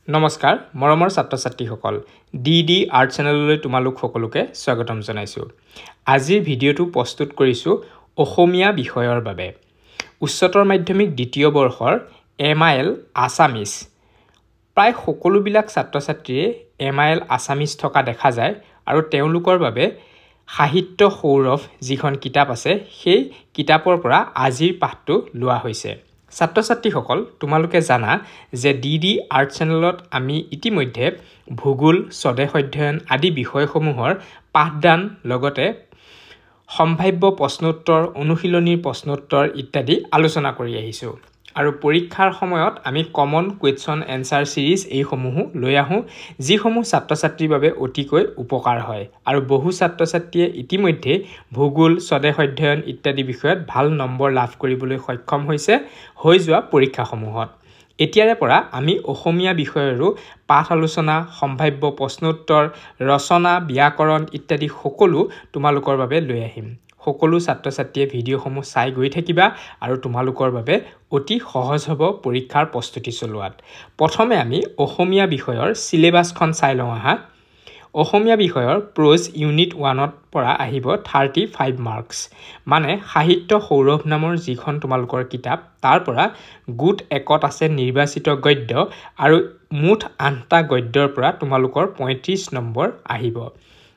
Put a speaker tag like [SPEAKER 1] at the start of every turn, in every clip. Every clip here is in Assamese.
[SPEAKER 1] নমস্কাৰ মৰমৰ ছাত্ৰ-ছাত্ৰীসকল ডিডি আৰ্ট চেনেললৈ তোমালোক সকলোকে স্বাগতম জনাইছো। আজিৰ ভিডিঅটো প্ৰস্তুত কৰিছো অসমীয়া বিষয়ৰ বাবে। উচ্চতৰ মাধ্যমিক দ্বিতীয় বৰ্ষৰ MIL আছামিজ প্ৰায় সকলোবিলাক ছাত্ৰ-ছাত্ৰীয়ে MIL আছামিজ থকা দেখা যায় আৰু তেওঁলোকৰ বাবে সাহিত্য সৌৰভ যিখন কিতাপ আছে সেই কিতাপৰ পৰা আজিৰ পাঠটো লোৱা হৈছে। ছাত্ৰ-ছাত্ৰীসকল তোমালোকে জানা যে ডিডি আৰ্ট চেনেলত আমি ইতিমধ্যে ভূগোল, স্বদেশ অধ্যয়ন আদি বিষয়সমূহৰ পাঠদান লগতে সম্ভাব্য প্ৰশ্নোত্তৰ, অনুশীলনীৰ প্ৰশ্নোত্তৰ ইত্যাদি আলোচনা কৰি আহিছো। আৰু পৰীক্ষাৰ সময়ত আমি কমন কুৱেশ্যন এনসাৰ সিৰিজ এইসমূহো লৈ আহোঁ যিসমূহ ছাত্ৰ-ছাত্ৰীৰ বাবে অতিকৈ উপকাৰ হয় আৰু বহু ছাত্ৰ-ছাত্ৰীয়ে ইতিমধ্যে ভূগোল, স্বদেশ অধ্যয়ন ইত্যাদি বিষয়ত ভাল নম্বৰ লাভ কৰিবলৈ সক্ষম হৈছে হৈ যোৱা পৰীক্ষাসমূহত। এতিয়াৰে পৰা আমি অসমীয়া বিষয়ৰো পাঠ আলোচনা, সম্ভাব্য প্ৰশ্নোত্তৰ, ৰচনা, ব্যাকৰণ ইত্যাদি সকলো তোমালোকৰ বাবে লৈ আহিম। সকলো ছাত্ৰ-ছাত্ৰীয়ে ভিডিঅ'সমূহ চাই গৈ থাকিবা আৰু তোমালোকৰ বাবে অতি সহজ হ'ব পৰীক্ষাৰ প্ৰস্তুতি চলোৱাত। প্ৰথমে আমি অসমীয়া বিষয়ৰ সিলেবাছখন চাই লওঁ আহা। অসমীয়া বিষয়ৰ প্ৰোজ ইউনিট 1ৰ পৰা আহিব 35 মাৰ্কছ। মানে সাহিত্য সৌৰভ নামৰ যিখন তোমালোকৰ কিতাপ তাৰ পৰা গোট 1ত আছে নিৰ্বাচিত গদ্য আৰু মুঠ 8টা গদ্যৰ পৰা তোমালোকৰ 35 নম্বৰ আহিব।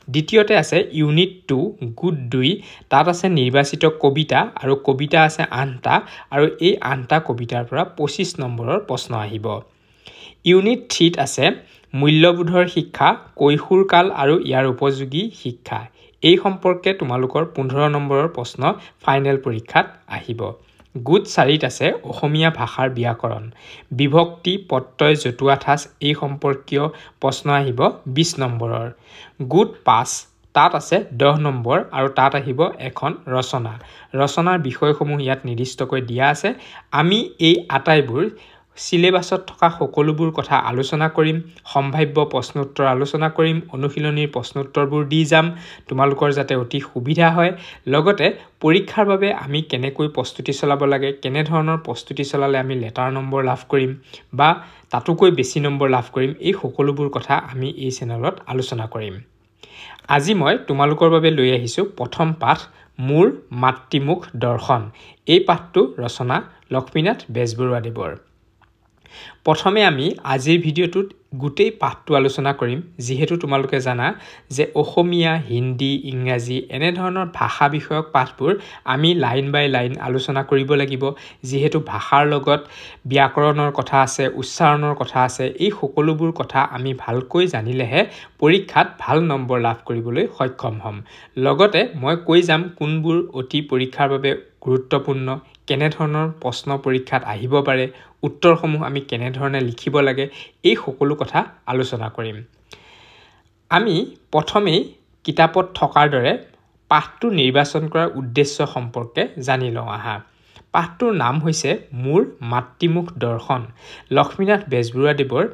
[SPEAKER 1] দ্বিতীয়তে আছে ইউনিট 2 গোট 2, তাত আছে নিৰ্বাচিত কবিতা আৰু কবিতা আছে 8টা আৰু এই 8টা কবিতাৰ পৰা 25 নম্বৰৰ প্ৰশ্ন আহিব। ইউনিট 3ত আছে মূল্যবোধৰ শিক্ষা, কৈশোৰকাল আৰু ইয়াৰ উপযোগী শিক্ষা। এই সম্পৰ্কে তোমালোকৰ 15 নম্বৰৰ প্ৰশ্ন ফাইনেল পৰীক্ষাত আহিব। গোট 4ত আছে অসমীয়া ভাষাৰ ব্যাকৰণ, বিভক্তি, প্ৰত্যয়, জতুৱা ঠাঁচ এই সম্পৰ্কীয় প্ৰশ্ন আহিব 20 নম্বৰৰ। গোট 5 তাত আছে 10 নম্বৰ আৰু তাত আহিব এখন ৰচনা। ৰচনাৰ বিষয়সমূহ ইয়াত নিৰ্দিষ্টকৈ দিয়া আছে। আমি এই আটাইবোৰ সিলেবাছত থকা সকলোবোৰ কথা আলোচনা কৰিম, সম্ভাব্য প্ৰশ্নোত্তৰ আলোচনা কৰিম, অনুশীলনীৰ প্ৰশ্নোত্তৰবোৰ দি যাম তোমালোকৰ যাতে অতি সুবিধা হয়। লগতে পৰীক্ষাৰ বাবে আমি কেনেকৈ প্ৰস্তুতি চলাব লাগে, কেনে ধৰণৰ প্ৰস্তুতি চলালে আমি লেটাৰ নম্বৰ লাভ কৰিম বা তাতোকৈ বেছি নম্বৰ লাভ কৰিম, এই সকলোবোৰ কথা আমি এই চেনেলত আলোচনা কৰিম। আজি মই তোমালোকৰ বাবে লৈ আহিছো প্ৰথম পাঠ মোৰ মাতৃমুখ দৰ্শন। এই পাঠটো ৰচনা লক্ষ্মীনাথ বেজবৰুৱাদেৱৰ। প্ৰথমে আমি আজিৰ ভিডিঅ'টোত গোটেই পাঠটো আলোচনা কৰিম যিহেতু তোমালোকে জানা যে অসমীয়া, হিন্দী, ইংৰাজী এনে ধৰণৰ ভাষা বিষয়ক পাঠবোৰ আমি লাইন বাই লাইন আলোচনা কৰিব লাগিব। যিহেতু ভাষাৰ লগত ব্যাকৰণৰ কথা আছে, উচ্চাৰণৰ কথা আছে, এই সকলোবোৰ কথা আমি ভালকৈ জানিলেহে পৰীক্ষাত ভাল নম্বৰ লাভ কৰিবলৈ সক্ষম হ'ম। লগতে মই কৈ যাম কোনবোৰ অতি পৰীক্ষাৰ বাবে গুৰুত্বপূৰ্ণ, কেনেধৰণৰ প্ৰশ্ন পৰীক্ষাত আহিব পাৰে, উত্তৰসমূহ আমি কেনেধৰণে লিখিব লাগে, এই সকলো কথা আলোচনা কৰিম। আমি প্ৰথমেই কিতাপত থকাৰ দৰে পাঠটো নিৰ্বাচন কৰাৰ উদ্দেশ্য সম্পৰ্কে জানি লওঁ আহা। পাঠটোৰ নাম হৈছে মোৰ মাতৃমুখ দৰ্শন। লক্ষ্মীনাথ বেজবৰুৱাদেৱৰ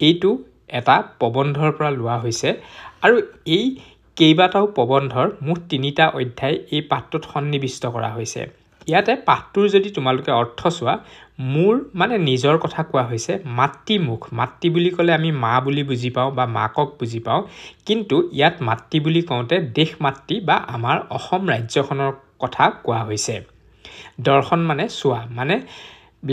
[SPEAKER 1] এইটো এটা প্ৰবন্ধৰ পৰা লোৱা হৈছে আৰু এই কেইবাটাও প্ৰবন্ধৰ মুঠ 3টা অধ্যায় এই পাঠটোত সন্নিৱিষ্ট কৰা হৈছে। ইয়াতে পাঠটোৰ যদি তোমালোকে অৰ্থ চোৱা, মোৰ মানে নিজৰ কথা কোৱা হৈছে, মাতৃমুখ, মাতৃ বুলি ক'লে আমি মা বুলি বুজি পাওঁ বা মাকক বুজি পাওঁ, কিন্তু ইয়াত মাতৃ বুলি কওঁতে দেশ মাতৃ বা আমাৰ অসম ৰাজ্যখনৰ কথা কোৱা হৈছে। দৰ্শন মানে চোৱা, মানে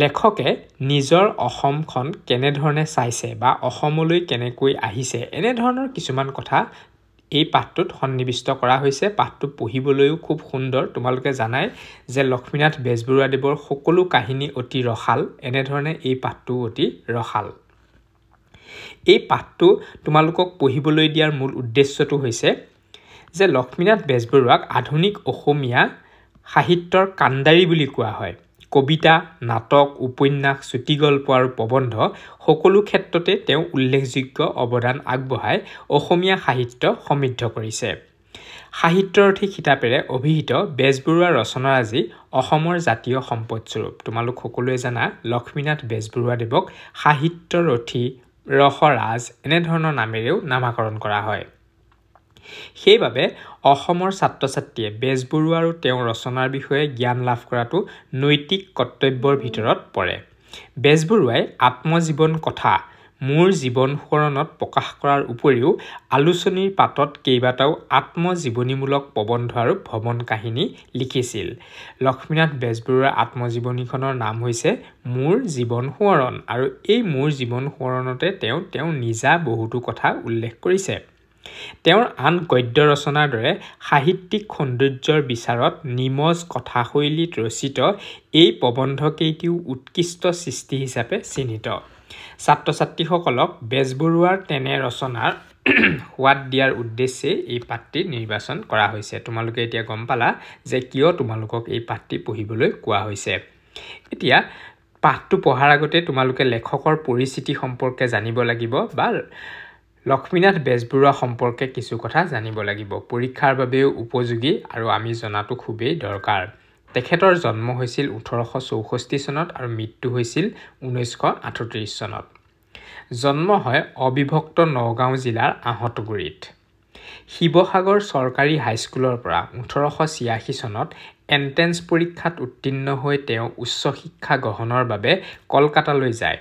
[SPEAKER 1] লেখকে নিজৰ অসমখন কেনেধৰণে চাইছে বা অসমলৈ কেনেকৈ আহিছে এনেধৰণৰ কিছুমান কথা এই পাঠটোত সন্নিৱিষ্ট কৰা হৈছে। পাঠটো পঢ়িবলৈও খুব সুন্দৰ। তোমালোকে জানাই যে লক্ষ্মীনাথ বেজবৰুৱাদেৱৰ সকলো কাহিনী অতি ৰসাল, এনেধৰণে এই পাঠটো অতি ৰসাল। এই পাঠটো তোমালোকক পঢ়িবলৈ দিয়াৰ মূল উদ্দেশ্যটো হৈছে যে লক্ষ্মীনাথ বেজবৰুৱাক আধুনিক অসমীয়া সাহিত্যৰ কাণ্ডাৰী বুলি কোৱা হয়। কবিতা, নাটক, উপন্যাস, চুটিগল্প আৰু প্ৰবন্ধ সকলো ক্ষেত্ৰতে তেওঁ উল্লেখযোগ্য অৱদান আগবঢ়াই অসমীয়া সাহিত্য সমৃদ্ধ কৰিছে। সাহিত্যৰথী খিতাপেৰে অভিহিত বেজবৰুৱাৰ ৰচনাৰাজি অসমৰ জাতীয় সম্পদস্বৰূপ। তোমালোক সকলোৱে জানা লক্ষ্মীনাথ বেজবৰুৱাদেৱক সাহিত্যৰথী, ৰসৰাজ এনেধৰণৰ নামেৰেও নামাকৰণ কৰা হয়। সেইবাবে অসমৰ ছাত্ৰ-ছাত্ৰীয়ে বেজবৰুৱা আৰু তেওঁৰ ৰচনাৰ বিষয়ে জ্ঞান লাভ কৰাটো নৈতিক কৰ্তব্যৰ ভিতৰত পৰে। বেজবৰুৱাই আত্মজীৱন কথা মোৰ জীৱন সোঁৱৰণত প্ৰকাশ কৰাৰ উপৰিও আলোচনীৰ পাতত কেইবাটাও আত্মজীৱনীমূলক প্ৰবন্ধ আৰু ভ্ৰমণ কাহিনী লিখিছিল। লক্ষ্মীনাথ বেজবৰুৱাৰ আত্মজীৱনীখনৰ নাম হৈছে মোৰ জীৱন সোঁৱৰণ আৰু এই মোৰ জীৱন সোঁৱৰণতে তেওঁ নিজা বহুতো কথা উল্লেখ কৰিছে। তেওঁৰ আন গদ্য ৰচনাৰ দৰে সাহিত্যিক সৌন্দৰ্যৰ বিচাৰত নিমজ কথাশৈলীত ৰচিত এই প্ৰবন্ধকেইটিও উৎকৃষ্ট সৃষ্টি হিচাপে চিহ্নিত। ছাত্ৰ ছাত্ৰীসকলক বেজবৰুৱাৰ তেনে ৰচনাৰ সোৱাদ দিয়াৰ উদ্দেশ্যে এই পাঠটি নিৰ্বাচন কৰা হৈছে। তোমালোকে এতিয়া গম পালা যে কিয় তোমালোকক এই পাঠটি পঢ়িবলৈ কোৱা হৈছে। এতিয়া পাঠটো পঢ়াৰ আগতে তোমালোকে লেখকৰ পৰিচিতি সম্পৰ্কে জানিব লাগিব বা লক্ষ্মীনাথ বেজবৰুৱা সম্পৰ্কে কিছু কথা জানিব লাগিব। পৰীক্ষাৰ বাবেও উপযোগী আৰু আমি জনাটো খুবেই দৰকাৰ। তেখেতৰ জন্ম হৈছিল 1864 চনত আৰু মৃত্যু হৈছিল 1938 চনত। জন্ম হয় অবিভক্ত নগাঁও জিলাৰ আহঁতগুৰিত। শিৱসাগৰ চৰকাৰী হাইস্কুলৰ পৰা 1886 চনত এণ্ট্ৰেন্স পৰীক্ষাত উত্তীৰ্ণ হৈ তেওঁ উচ্চ শিক্ষা গ্ৰহণৰ বাবে কলকাতালৈ যায়।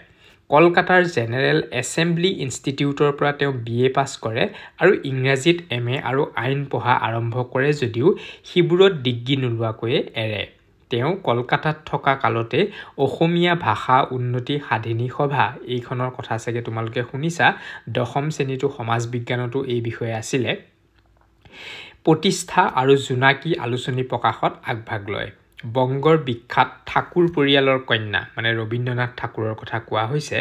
[SPEAKER 1] কলকাতাৰ জেনেৰেল এছেম্বলি ইনষ্টিটিউটৰ পৰা তেওঁ BA পাছ কৰে আৰু ইংৰাজীত MA আৰু আইন পঢ়া আৰম্ভ কৰে যদিও সিবোৰত ডিগ্ৰী নোলোৱাকৈয়ে এৰে। তেওঁ কলকাতাত থকা কালতে অসমীয়া ভাষা উন্নতি সাধিনী সভা এইখনৰ কথা চাগে তোমালোকে শুনিছা। 10ম শ্ৰেণীটো সমাজ বিজ্ঞানতো এই বিষয়ে আছিলে। প্ৰতিষ্ঠা আৰু জোনাকী আলোচনী প্ৰকাশত আগভাগ লয়। বংগৰ বিখ্যাত ঠাকুৰ পৰিয়ালৰ কন্যা মানে ৰবীন্দ্ৰনাথ ঠাকুৰৰ কথা কোৱা হৈছে।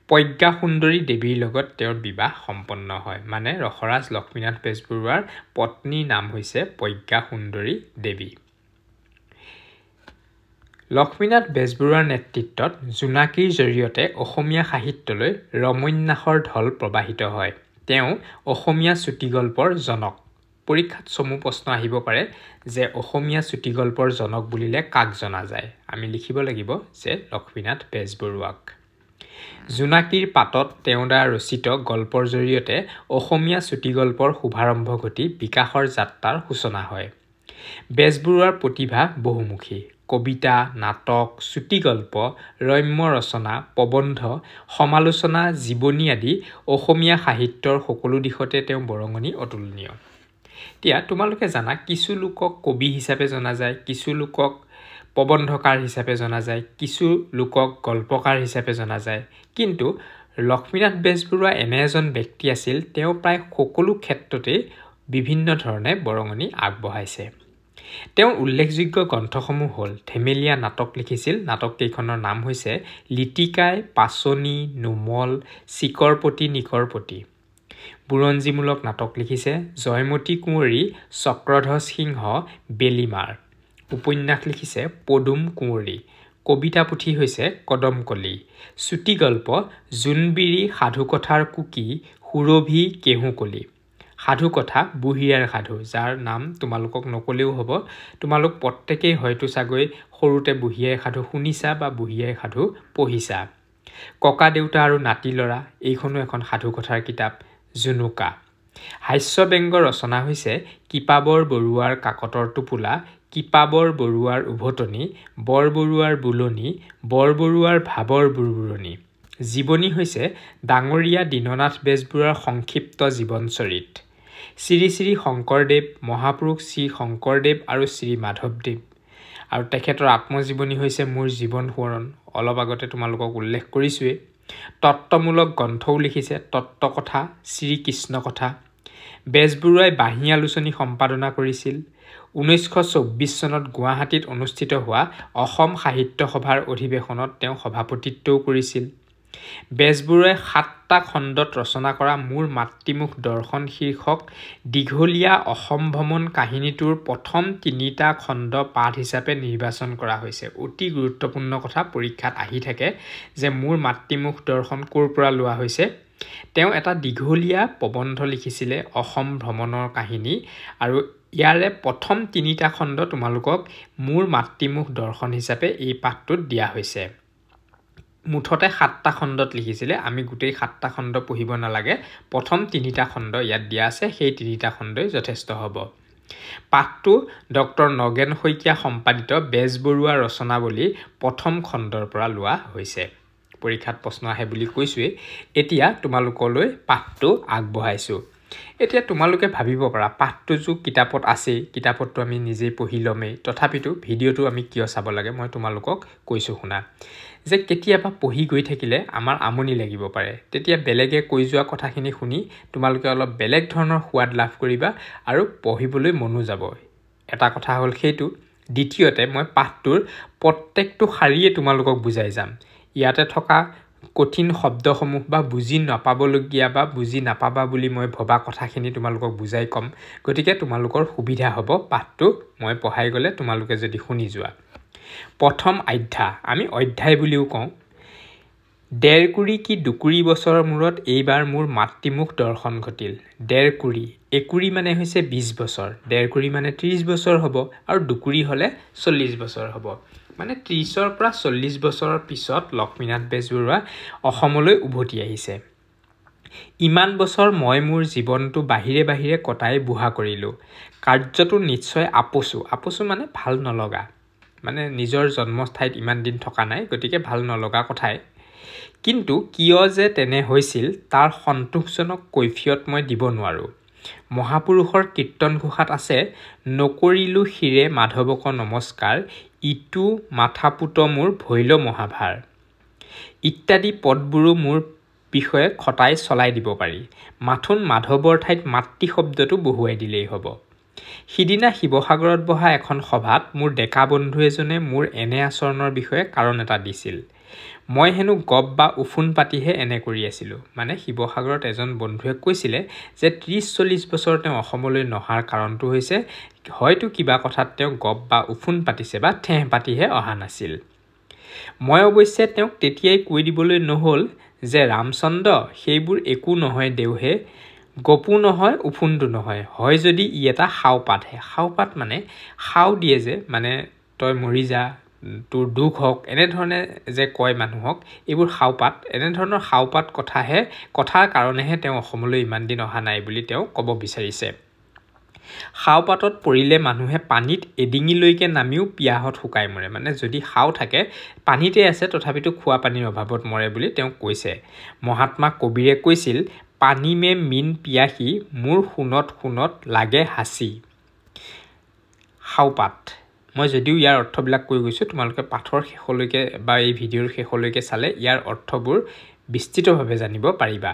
[SPEAKER 1] প্ৰজ্ঞা সুন্দৰী দেৱীৰ লগত তেওঁৰ বিবাহ সম্পন্ন হয়। মানে ৰসৰাজ লক্ষ্মীনাথ বেজবৰুৱাৰ পত্নীৰ নাম হৈছে প্ৰজ্ঞা সুন্দৰী দেৱী। লক্ষ্মীনাথ বেজবৰুৱাৰ নেতৃত্বত জোনাকীৰ জৰিয়তে অসমীয়া সাহিত্যলৈ ৰমন্যাসৰ ঢল প্ৰবাহিত হয়। তেওঁ অসমীয়া চুটিগল্পৰ জনক। পৰীক্ষাত চমু প্ৰশ্ন আহিব পাৰে যে অসমীয়া চুটিগল্পৰ জনক বুলিলে কাক জনা যায়। আমি লিখিব লাগিব যে লক্ষ্মীনাথ বেজবৰুৱাক। জোনাকীৰ পাতত তেওঁৰ দ্বাৰা ৰচিত গল্পৰ জৰিয়তে অসমীয়া চুটিগল্পৰ শুভাৰম্ভ ঘটি বিকাশৰ যাত্ৰাৰ সূচনা হয়। বেজবৰুৱাৰ প্ৰতিভা বহুমুখী। কবিতা, নাটক, চুটিগল্প, ৰম্য ৰচনা, প্ৰবন্ধ, সমালোচনা, জীৱনী আদি অসমীয়া সাহিত্যৰ সকলো দিশতে তেওঁ বৰঙণি অতুলনীয়। এতিয়া তোমালোকে জানা কিছু লোকক কবি হিচাপে জনা যায়, কিছু লোকক প্ৰবন্ধকাৰ হিচাপে জনা যায়, কিছু লোকক গল্পকাৰ হিচাপে জনা যায়। কিন্তু লক্ষ্মীনাথ বেজবৰুৱা এনে এজন ব্যক্তি আছিল তেওঁ প্ৰায় সকলো ক্ষেত্ৰতে বিভিন্ন ধৰণে বৰঙণি আগবঢ়াইছে। তেওঁৰ উল্লেখযোগ্য গ্ৰন্থসমূহ হ'ল ধেমেলীয়া নাটক লিখিছিল। নাটককেইখনৰ নাম হৈছে লিটিকাই, পাচনি, নোমল, চিকৰপতি নিকৰপতি। বুৰঞ্জীমূলক নাটক লিখিছে জয়মতী কুঁৱৰী, চক্ৰধ্বজ সিংহ, বেলিমাৰ। উপন্যাস লিখিছে পদুম কুঁৱৰী। কবিতা পুথি হৈছে কদমকলি। চুটিগল্প জোনবিৰি, সাধুকথাৰ কুকি, সুৰভি, কেহুকলি। সাধুকথা বুঢ়ীআইৰ সাধু, যাৰ নাম তোমালোকক নকলেও হ'ব। তোমালোক প্ৰত্যেকেই হয়তো চাগৈ সৰুতে বুঢ়ীআইৰ সাধু শুনিছা বা বুঢ়ীআইৰ সাধু পঢ়িছা। ককা দেউতা আৰু নাতি ল'ৰা এইখনো এখন সাধুকথাৰ কিতাপ। জুনুকা। হাস্যব্যংগ ৰচনা হৈছে কৃপাবৰ বৰুৱাৰ কাকতৰ টোপোলা, কৃপাবৰ বৰুৱাৰ উভতনি, বৰবৰুৱাৰ বুলনি, বৰবৰুৱাৰ ভাবৰ বুৰবুৰণি। জীৱনী হৈছে ডাঙৰীয়া দীননাথ বেজবৰুৱাৰ সংক্ষিপ্ত জীৱনচৰিত। শ্ৰী শ্ৰী শংকৰদেৱ, মহাপুৰুষ শ্ৰী শংকৰদেৱ আৰু শ্ৰী মাধৱদেৱ। আৰু তেখেতৰ আত্মজীৱনী হৈছে মোৰ জীৱন সোঁৱৰণ। অলপ আগতে তোমালোকক উল্লেখ কৰিছোৱেই। তত্ত্বমূলক গ্ৰন্থও লিখিছে, তত্ত্বকথা, শ্ৰীকৃষ্ণ কথা। বেজবৰুৱাই বাঁহী আলোচনী সম্পাদনা কৰিছিল। 1924 চনত গুৱাহাটীত অনুষ্ঠিত হোৱা অসম সাহিত্য সভাৰ অধিৱেশনত তেওঁ সভাপতিত্বও কৰিছিল। বেজবৰুৱাই 7টা খণ্ডত ৰচনা কৰা মোৰ মাতৃমুখ দৰ্শন শীৰ্ষক দীঘলীয়া অসম ভ্ৰমণ কাহিনীটোৰ প্ৰথম 3টা খণ্ড পাঠ হিচাপে নিৰ্বাচন কৰা হৈছে। অতি গুৰুত্বপূৰ্ণ কথা পৰীক্ষাত আহি থাকে যে মোৰ মাতৃমুখ দৰ্শন ক'ৰ পৰা লোৱা হৈছে। তেওঁ এটা দীঘলীয়া প্ৰবন্ধ লিখিছিলে অসম ভ্ৰমণৰ কাহিনী আৰু ইয়াৰে প্ৰথম 3টা খণ্ড তোমালোকক মোৰ মাতৃমুখ দৰ্শন হিচাপে এই পাঠটোত দিয়া হৈছে। মুঠতে 7টা খণ্ডত লিখিছিলে। আমি গোটেই 7টা খণ্ড পঢ়িব নালাগে। প্ৰথম 3টা খণ্ড ইয়াত দিয়া আছে, সেই 3টা খণ্ডই যথেষ্ট হ'ব। পাঠটো ডক্টৰ নগেন শইকীয়া সম্পাদিত বেজবৰুৱা ৰচনাৱলী প্ৰথম খণ্ডৰ পৰা লোৱা হৈছে। পৰীক্ষাত প্ৰশ্ন আহে বুলি কৈছোৱে এতিয়া তোমালোকলৈ পাঠটো আগবঢ়াইছো এতিয়া তোমালোকে ভাবিব পাৰা পাঠটো যে কিতাপত আছে কিতাপটো আমি নিজে পঢ়ি লমেই তথাপিতো ভিডিওটো আমি কিয় চাব লাগে মই তোমালোকক কৈছো শুনা যে কেতিয়াবা পঢ়ি গৈ থাকিলে আমাৰ আমনি লাগিব পাৰে তেতিয়া বেলেগে কৈ যোৱা কথাখিনি শুনি তোমালোকে অলপ বেলেগ ধৰণৰ সোৱাদ লাভ কৰিবা আৰু পঢ়িবলৈ মনো যাব এটা কথা হ'ল সেইটো দ্বিতীয়তে মই পাঠটোৰ প্ৰত্যেকটো শাৰীয়ে তোমালোকক বুজাই যাম ইয়াতে থকা কঠিন শব্দসমূহ বা বুজি নাপাবলগীয়া বা বুজি নাপাবা বুলি মই ভবা কথাখিনি তোমালোকক বুজাই কম গতিকে তোমালোকৰ সুবিধা হ'ব পাঠটো মই পঢ়াই গলে তোমালোকে যদি শুনি যোৱা প্ৰথম অধ্যায় আমি অধ্যায় বুলিও কওঁ ডেৰকুৰি কি দুকুৰি বছৰৰ মূৰত এইবাৰ মোৰ মাতৃমুখ দৰ্শন ঘটিল ডেৰকুৰি একুৰি মানে হৈছে 20 বছৰ ডেৰকুৰি মানে 30 বছৰ হ'ব আৰু দুকুৰি হলে 40 বছৰ হ'ব মানে 30ৰ পৰা 40 বছৰৰ পিছত লক্ষ্মীনাথ বেজবৰুৱা অসমলৈ উভতি আহিছে ইমান বছৰ মই মোৰ জীৱনটো বাহিৰে বাহিৰে কটাই বুঢ়া কৰিলো কাৰ্যটো নিশ্চয় আপোসু মানে ভাল নলগা মানে নিজৰ জন্মস্থায়ত ইমান দিন থকা নাই গতিকে ভাল নলগা কথাই কিন্তু কিয় যে তেনে হৈছিল তাৰ সন্তোষজনক কৈফিয়ত মই দিব নোৱাৰো মহাপুৰুষৰ কীৰ্তন ঘোষাত আছে নকৰিলো হিৰে মাধৱক নমস্কাৰ ইটো মাথাপুত মোৰ ভৈল মহাভাৰ ইত্যাদি পদবোৰো মোৰ বিষয়ে খটাই চলাই দিব পাৰি মাথোন মাধৱৰ ঠাইত মাতৃ শব্দটো বহুৱাই দিলেই হ'ব সিদিনা শিৱসাগৰত বহা এখন সভাত মোৰ ডেকা বন্ধু এজনে মোৰ এনে আচৰণৰ বিষয়ে কাৰণ এটা দিছিল মই হেনু গপ বা উফুন পাতিহে এনে কৰি আছিলো মানে শিৱসাগৰত এজন বন্ধুৱে কৈছিলে যে 30-40 বছৰ তেওঁ অসমলৈ নহাৰ কাৰণটো হৈছে হয়তো কিবা কথাত তেওঁ গপ বা উফুন পাতিছে বা ঠেহ পাতিহে অহা নাছিল মই অৱশ্যে তেওঁক তেতিয়াই কৈ দিবলৈ নহল যে ৰামচন্দ্ৰ সেইবোৰ একো নহয় দেউহে গপু নহয় উফুনটো নহয় হয় যদি ই এটা হাওপাতহে হাওপাত মানে হাও দিয়ে যে মানে তই মৰি যা তোৰ দুখ হক এনে ধৰণে যে কয় মানুহক এইবোৰ হাওপাত এনে ধৰণৰ হাওপাত কথাৰ কাৰণেহে তেওঁ অসমলৈ ইমান দিন অহা নাই বুলি তেওঁ ক'ব বিচাৰিছে হাওপাতত পৰিলে মানুহে পানীত এডিঙিলৈকে নামিও পিয়াহত শুকাই মৰে মানে যদি হাও থাকে পানীতে আছে তথাপিতো খোৱা পানীৰ অভাৱত মৰে বুলি তেওঁ কৈছে মহাত্মা কবিৰে কৈছিল পানী মে মিন পিয়াহি মোৰ শুনত লাগে হাসি হাওপাত মই যদিও ইয়াৰ অৰ্থবিলাক কৈ গৈছো তোমালোকে পাঠৰ শেষলৈকে বা এই ভিডিওৰ শেষলৈকে চালে ইয়াৰ অৰ্থবোৰ বিস্তৃতভাৱে জানিব পাৰিবা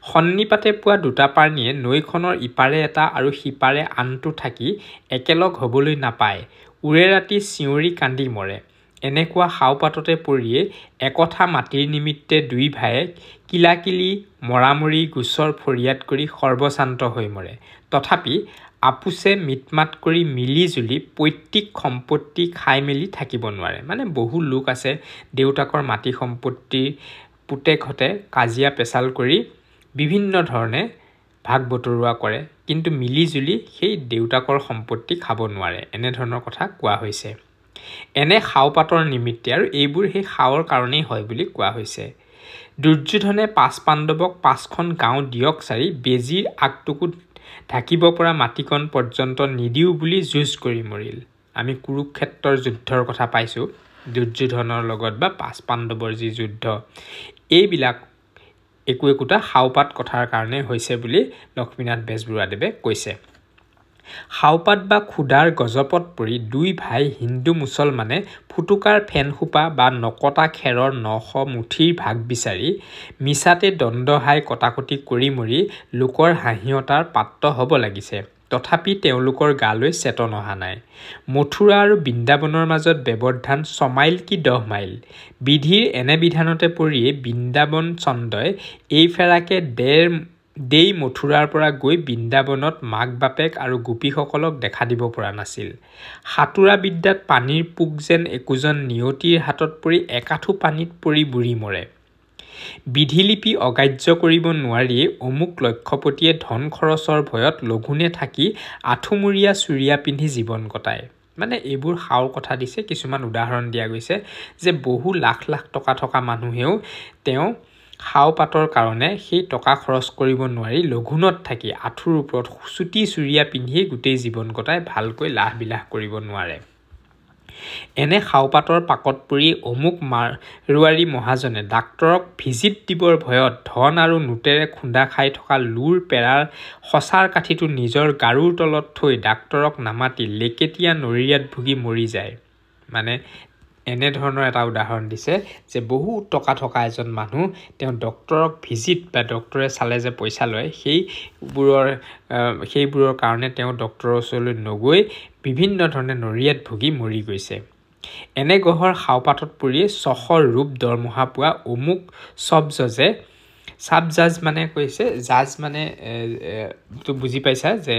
[SPEAKER 1] সন্নিপাতে পোৱা দুটা পানীয়ে নৈখনৰ ইপাৰে এটা আৰু সিপাৰে আনটো থাকি একেলগ হ'বলৈ নাপায় উৰে ৰাতি চিঞৰি কান্দি মৰে এনেকুৱা হাওপাততে পৰিয়ে একথা মাটিৰ নিমিত্তে দুই ভায়ে কিলাকিলি মৰামৰি গুচৰ ফৰিয়াদ কৰি সৰ্বশান্ত হৈ মৰে তথাপি আপুছে মিটমাট কৰি মিলি জুলি পৈতৃক সম্পত্তি খাই মেলি থাকিব নোৱাৰে মানে বহু লোক আছে দেউতাকৰ মাটি সম্পত্তি পুতেকহতে কাজিয়া পেচাল কৰি বিভিন্ন ধৰণে ভাগ বতৰুৱা কৰে কিন্তু মিলি জুলি সেই দেউতাকৰ সম্পত্তি খাব নোৱাৰে এনে ধৰণৰ কথা কোৱা হৈছে এনে হাওপাতৰ নিমিত্তে আৰু এইবোৰ সেই হাওৰ কাৰণেই হয় বুলি কোৱা হৈছে দুৰ্যোধনে 5 পাণ্ডৱক 5খন গাঁও দিয়ক চাৰি বেজিৰ আগটুকু ঢাকিব পৰা মাটিকণ পৰ্যন্ত নিদিও বুলি যুঁজ কৰি মৰিল আমি কুৰুক্ষেত্ৰৰ যুদ্ধৰ কথা পাইছো দুৰ্যোধনৰ লগত বা 5 পাণ্ডৱৰ যি যুদ্ধ এইবিলাক একোটা হাওপাত কথাৰ কাৰণে হৈছে বুলি লক্ষ্মীনাথ বেজবৰুৱাদেৱে কৈছে হাওপাত বা খুদাৰ গজপত পৰি দুই ভাই হিন্দু মুছলমানে ফুটুকাৰ ফেনখোপা বা নকটা খেৰৰ 900 মুঠিৰ ভাগ বিচাৰি মিছাতে দণ্ডহাই কটাকটি কৰি মৰি লোকৰ হাঁহিয়তাৰ পাত্ৰ হ'ব লাগিছে তথাপি তেওঁলোকৰ গালৈ চেতন অহা নাই মথুৰা আৰু বৃন্দাবনৰ মাজত ব্যৱধান 6 মাইল কি 10 মাইল বিধিৰ এনে বিধানতে পৰিয়ে বৃন্দাবন চন্দ্ৰই এই ফেৰাকে দেই মথুৰাৰ পৰা গৈ বৃন্দাবনত মাক বাপেক আৰু গোপীসকলক দেখা দিব পৰা নাছিল হাতুৰা বিদ্যাত পানীৰ পোক যেন একোজন নিয়তিৰ হাতত পৰি একাঠু পানীত পৰি বুৰি মৰে বিধিলিপি অগ্ৰাহ্য কৰিব নোৱাৰি অমুক লক্ষপতিয়ে ধন খৰচৰ ভয়ত লঘুনে থাকি আঠুমুৰীয়া চুৰিয়া পিন্ধি জীৱন কটায় মানে এইবোৰ হাওৰ কথা দিছে কিছুমান উদাহৰণ দিয়া গৈছে যে বহু লাখ লাখ টকা থকা মানুহেও তেওঁ হাওপাতৰ কাৰণে সেই টকা খৰচ কৰিব নোৱাৰি লঘুনত থাকি আঠুৰ ওপৰত চুটি চুৰিয়া পিন্ধি গোটেই জীৱন কটাই ভালকৈ লাহ বিলাহ কৰিব নোৱাৰে এনে খাওপাতৰ পাকত পৰি অমুক মাৰোৱাৰী মহাজনে ডাক্তৰক ভিজিট দিবৰ ভয়ত ধন আৰু নোটেৰে খুন্দা খাই থকা লুৰ পেৰাৰ সঁচাৰ কাঠিটো নিজৰ গাৰুৰ তলত থৈ ডাক্তৰক নামাতি লেকেটীয়া নৰিয়াত ভুগি মৰি যায়। মানে এনেধৰণৰ এটা উদাহৰণ দিছে যে বহু টকা থকা এজন মানুহ তেওঁ ডক্তৰক ভিজিট বা ডক্তৰে চালে যে পইচা লয় সেইবোৰৰ কাৰণে তেওঁ ডক্তৰৰ ওচৰলৈ নগৈ বিভিন্ন ধৰণে নৰিয়াত ভুগি মৰি গৈছে। এনে গহৰ খাওপাতত পৰি 600 ৰূপ দৰমহা পোৱা অমুক চাব জাজ মানে কৈছে জাজ মানে তো বুজি পাইছা যে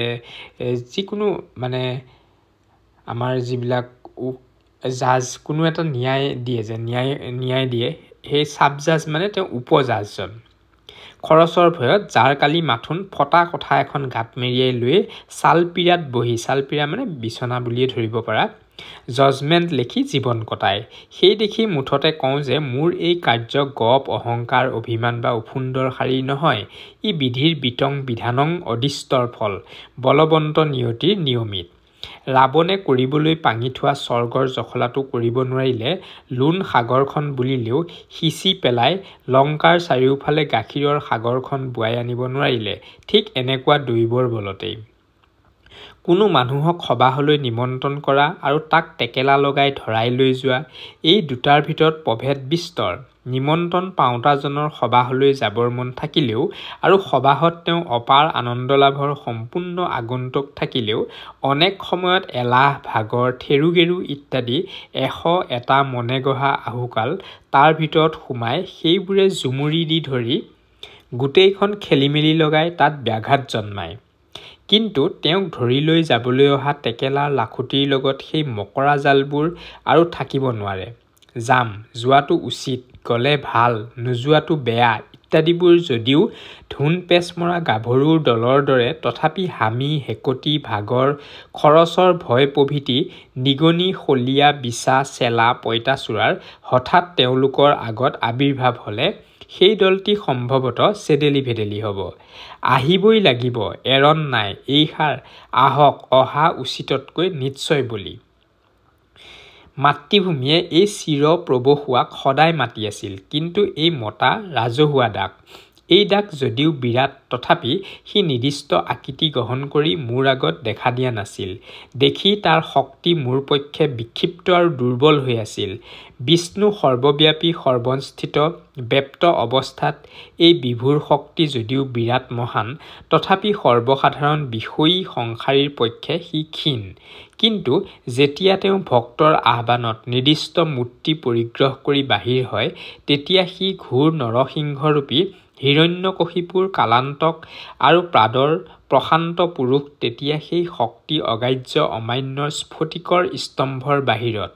[SPEAKER 1] যিকোনো মানে আমাৰ যিবিলাক জাজ কোনো এটা ন্যায় দিয়ে যে ন্যায় দিয়ে সেই চাব জাজ মানে তেওঁ উপজাজজন খৰচৰ ভয়ত যাৰ কালি মাথোন ফটা কথা এখন গাত মেৰিয়াই লৈ চালপীৰাত বহি চালপীৰা মানে বিচনা বুলিয়ে ধৰিব পাৰা জজমেণ্ট লিখি জীৱন কটায়। সেই দেখি মুঠতে কওঁ যে মোৰ এই কাৰ্য গপ অহংকাৰ অভিমান বা উফুন্দৰ শাৰী নহয়, ই বিধিৰ বিতং বিধানং অদিষ্টৰ ফল বলৱন্ত নিয়তিৰ নিয়মিত। ৰাৱণে কৰিবলৈ পাঙি থোৱা স্বৰ্গৰ জখলাটো কৰিব নোৱাৰিলে লোণ সাগৰখন বুলিলেও সিঁচি পেলাই লংকাৰ চাৰিওফালে গাখীৰৰ সাগৰখন বোৱাই আনিব নোৱাৰিলে। ঠিক এনেকুৱা দৈৱৰ বলতেই কোনো মানুহক সবাহলৈ নিমন্ত্ৰণ কৰা আৰু তাক টেকেলা লগাই ধৰাই লৈ যোৱা, এই দুটাৰ ভিতৰত প্ৰভেদ বিস্তৰ। নিমন্ত্ৰণ পাওঁতাজনৰ সবাহলৈ যাবৰ মন থাকিলেও আৰু সবাহত তেওঁ অপাৰ আনন্দ লাভৰ সম্পূৰ্ণ আগন্তুক থাকিলেও অনেক সময়ত এলাহ ভাগৰ থেৰুগেৰু ইত্যাদি 101টা মনে গঢ়া আহুকাল তাৰ ভিতৰত সোমাই সেইবোৰে জুমুৰি দি ধৰি গোটেইখন খেলিমেলি লগাই তাত ব্যাঘাত জন্মায়। কিন্তু তেওঁক ধৰি লৈ যাবলৈ অহা টেকেলাৰ লাখুটিৰ লগত সেই মকৰা জালবোৰ আৰু থাকিব নোৱাৰে। যাম, যোৱাটো উচিত, গ'লে ভাল, নোযোৱাটো বেয়া ইত্যাদিবোৰ যদিও ধুন পেচ মৰা গাভৰুৰ দলৰ দৰে তথাপি হামি হেকটি ভাগৰ খৰচৰ ভয় প্ৰভৃতি নিগনি শলিয়া বিছা চেলা পঁইতাচোৰাৰ হঠাৎ তেওঁলোকৰ আগত আবিৰ্ভাৱ হ'লে সেই দলটি সম্ভৱতঃ চেদেলি ভেদেলি হ'ব। আহিবই লাগিব, এৰণ নাই, এইষাৰ আহক অহা উচিততকৈ নিশ্চয় বলি। মাতৃভূমিয়ে এই চিৰ প্ৰভসুৱাক সদায় মাতি আছিল, কিন্তু এই মতা ৰাজহুৱা ডাক। এই ডাক যদিও বিৰাট তথাপি সি নিৰ্দিষ্ট আকৃতি গ্ৰহণ কৰি মোৰ আগত দেখা দিয়া নাছিল। দেখি তাৰ শক্তি মোৰ পক্ষে বিক্ষিপ্ত আৰু দুৰ্বল হৈ আছিল। বিষ্ণু সৰ্বব্যাপী সৰ্বস্থিত ব্যপ্ত অৱস্থাত এই বিভুৰ শক্তি যদিও বিৰাট মহান তথাপি সৰ্বসাধাৰণ বিষয়ী সংসাৰীৰ পক্ষে সি ক্ষীণ। কিন্তু যেতিয়া তেওঁ ভক্তৰ আহ্বানত নিৰ্দিষ্ট মূৰ্তি পৰিগ্ৰহ কৰি বাহিৰ হয় তেতিয়া সি ঘোৰ নৰসিংহৰূপী হিৰণ্যকশিপুৰ কালান্তক আৰু প্ৰাদৰ প্ৰশান্ত পুৰুষ তেতিয়া সেই শক্তি অগাহ্য অমান্যৰ স্ফটিকৰ স্তম্ভৰ বাহিৰত।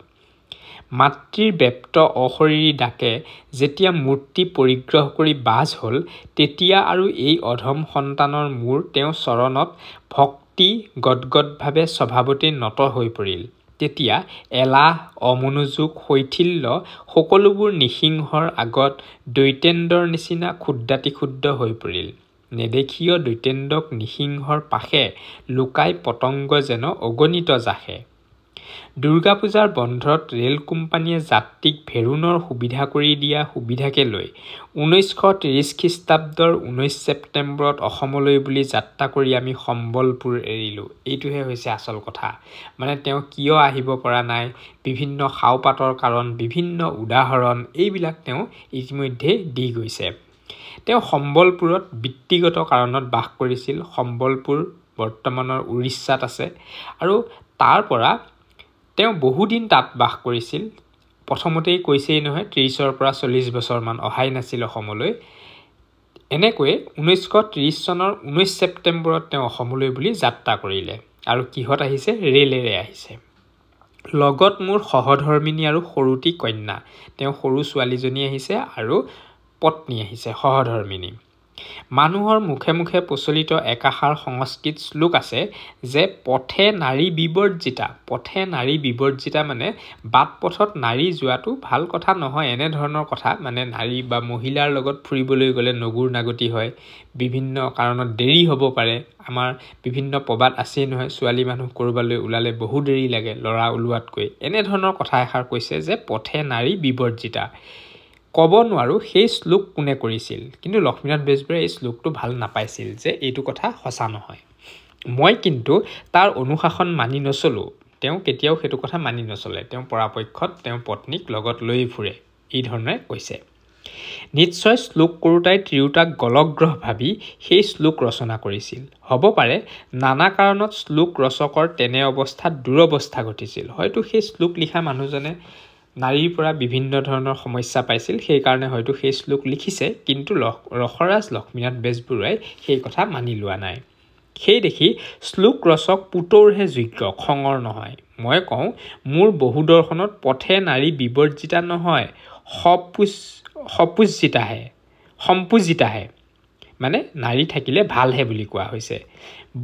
[SPEAKER 1] মাতৃৰ ব্যপ্ত অশৰীৰী ডাকে যেতিয়া মূৰ্তি পৰিগ্ৰহ কৰি বাজ হ'ল তেতিয়া আৰু এই অধম সন্তানৰ মূৰ তেওঁ চৰণত ভক্তি গদগদভাৱে স্বভাৱতে নত হৈ পৰিল। তেতিয়া এলাহ অমনোযোগ শৈথিল্য সকলোবোৰ নৃসিংহৰ আগত দৈতেন্দ্ৰৰ নিচিনা ক্ষুদ্ৰাতিক্ষুদ্ৰ হৈ পৰিল। নেদেখিয় দৈতেন্দ্ৰক নৃসিংহৰ পাশে লুকাই পতংগ যেন অগণিত জাসে। দুৰ্গা পূজাৰ বন্ধত ৰেল কোম্পানীয়ে যাত্ৰীক ভেৰুণৰ সুবিধা কৰি দিয়া সুবিধাকে লৈ 1930 খ্ৰীষ্টাব্দৰ 19 ছেপ্টেম্বৰত অসমলৈ বুলি যাত্ৰা কৰি আমি সম্বলপুৰ এৰিলোঁ। এইটোহে হৈছে আচল কথা। মানে তেওঁ কিয় আহিব পৰা নাই, বিভিন্ন খাওপাতৰ কাৰণ, বিভিন্ন উদাহৰণ এইবিলাক তেওঁ ইতিমধ্যে দি গৈছে। তেওঁ সম্বলপুৰত বৃত্তিগত কাৰণত বাস কৰিছিল। সম্বলপুৰ বৰ্তমানৰ উৰিষ্যাত আছে আৰু তাৰ পৰা তেওঁ বহুদিন তাত বাস কৰিছিল। প্ৰথমতেই কৈছেই নহয় 30ৰ পৰা 40 বছৰমান অহাই নাছিল অসমলৈ। এনেকৈ 1930 চনৰ 19 ছেপ্টেম্বৰত তেওঁ অসমলৈ বুলি যাত্ৰা কৰিলে আৰু কিহত আহিছে? ৰেলেৰে আহিছে। লগত মোৰ সহধৰ্মিনী আৰু সৰুটি কন্যা, তেওঁ সৰু ছোৱালীজনী আহিছে আৰু পত্নী আহিছে সহধৰ্মিনী। মানুহৰ মুখে মুখে প্ৰচলিত একাষাৰ সংস্কৃত শ্লোক আছে যে পথে নাৰী বিবৰ্জিতা মানে বাট পথত নাৰী যোৱাটো ভাল কথা নহয়, এনে ধৰণৰ কথা। মানে নাৰী বা মহিলাৰ লগত ফুৰিবলৈ গ'লে নগুৰ নাগতি হয়, বিভিন্ন কাৰণত দেৰি হ'ব পাৰে। আমাৰ বিভিন্ন প্ৰবাদ আছেই নহয়, ছোৱালী মানুহ ক'ৰবালৈ ওলালে বহু দেৰি লাগে ল'ৰা ওলোৱাতকৈ। এনে ধৰণৰ কথা এষাৰ কৈছে যে পথে নাৰী বিবৰ্জিতা। ক'ব নোৱাৰোঁ সেই শ্লোক কোনে কৰিছিল, কিন্তু লক্ষ্মীনাথ বেজবৰুৱাই এই শ্লোকটো ভাল নাপাইছিল যে এইটো কথা সঁচা নহয়। মই কিন্তু তাৰ অনুশাসন মানি নচলোঁ। তেওঁ কেতিয়াও সেইটো কথা মানি নচলে। তেওঁ পৰাপক্ষত তেওঁ পত্নীক লগত লৈ ফুৰে, এই ধৰণে কৈছে। নিশ্চয় শ্লোক কৰোঁতাই তিৰোতাক গলগ্ৰহ ভাবি সেই শ্লোক ৰচনা কৰিছিল। হ'ব পাৰে নানা কাৰণত শ্লোক ৰচকৰ তেনে অৱস্থাত দুৰৱস্থা ঘটিছিল। হয়তো সেই শ্লোক লিখা মানুহজনে নাৰীৰ পৰা বিভিন্ন ধৰণৰ সমস্যা পাইছিল, সেইকাৰণে হয়তো সেই শ্লোক লিখিছে, কিন্তু ৰসৰাজ লক্ষ্মীনাথ বেজবৰুৱাই সেই কথা মানি লোৱা নাই। সেই দেখি শ্লোক ৰচক পুতৌৰহে যোগ্য, খঙৰ নহয়। মই কওঁ মোৰ বহু দৰ্শনত পথে নাৰী বিবৰ্জিতা নহয়, সম্পূজিতাহে, মানে নাৰী থাকিলে ভালহে বুলি কোৱা হৈছে।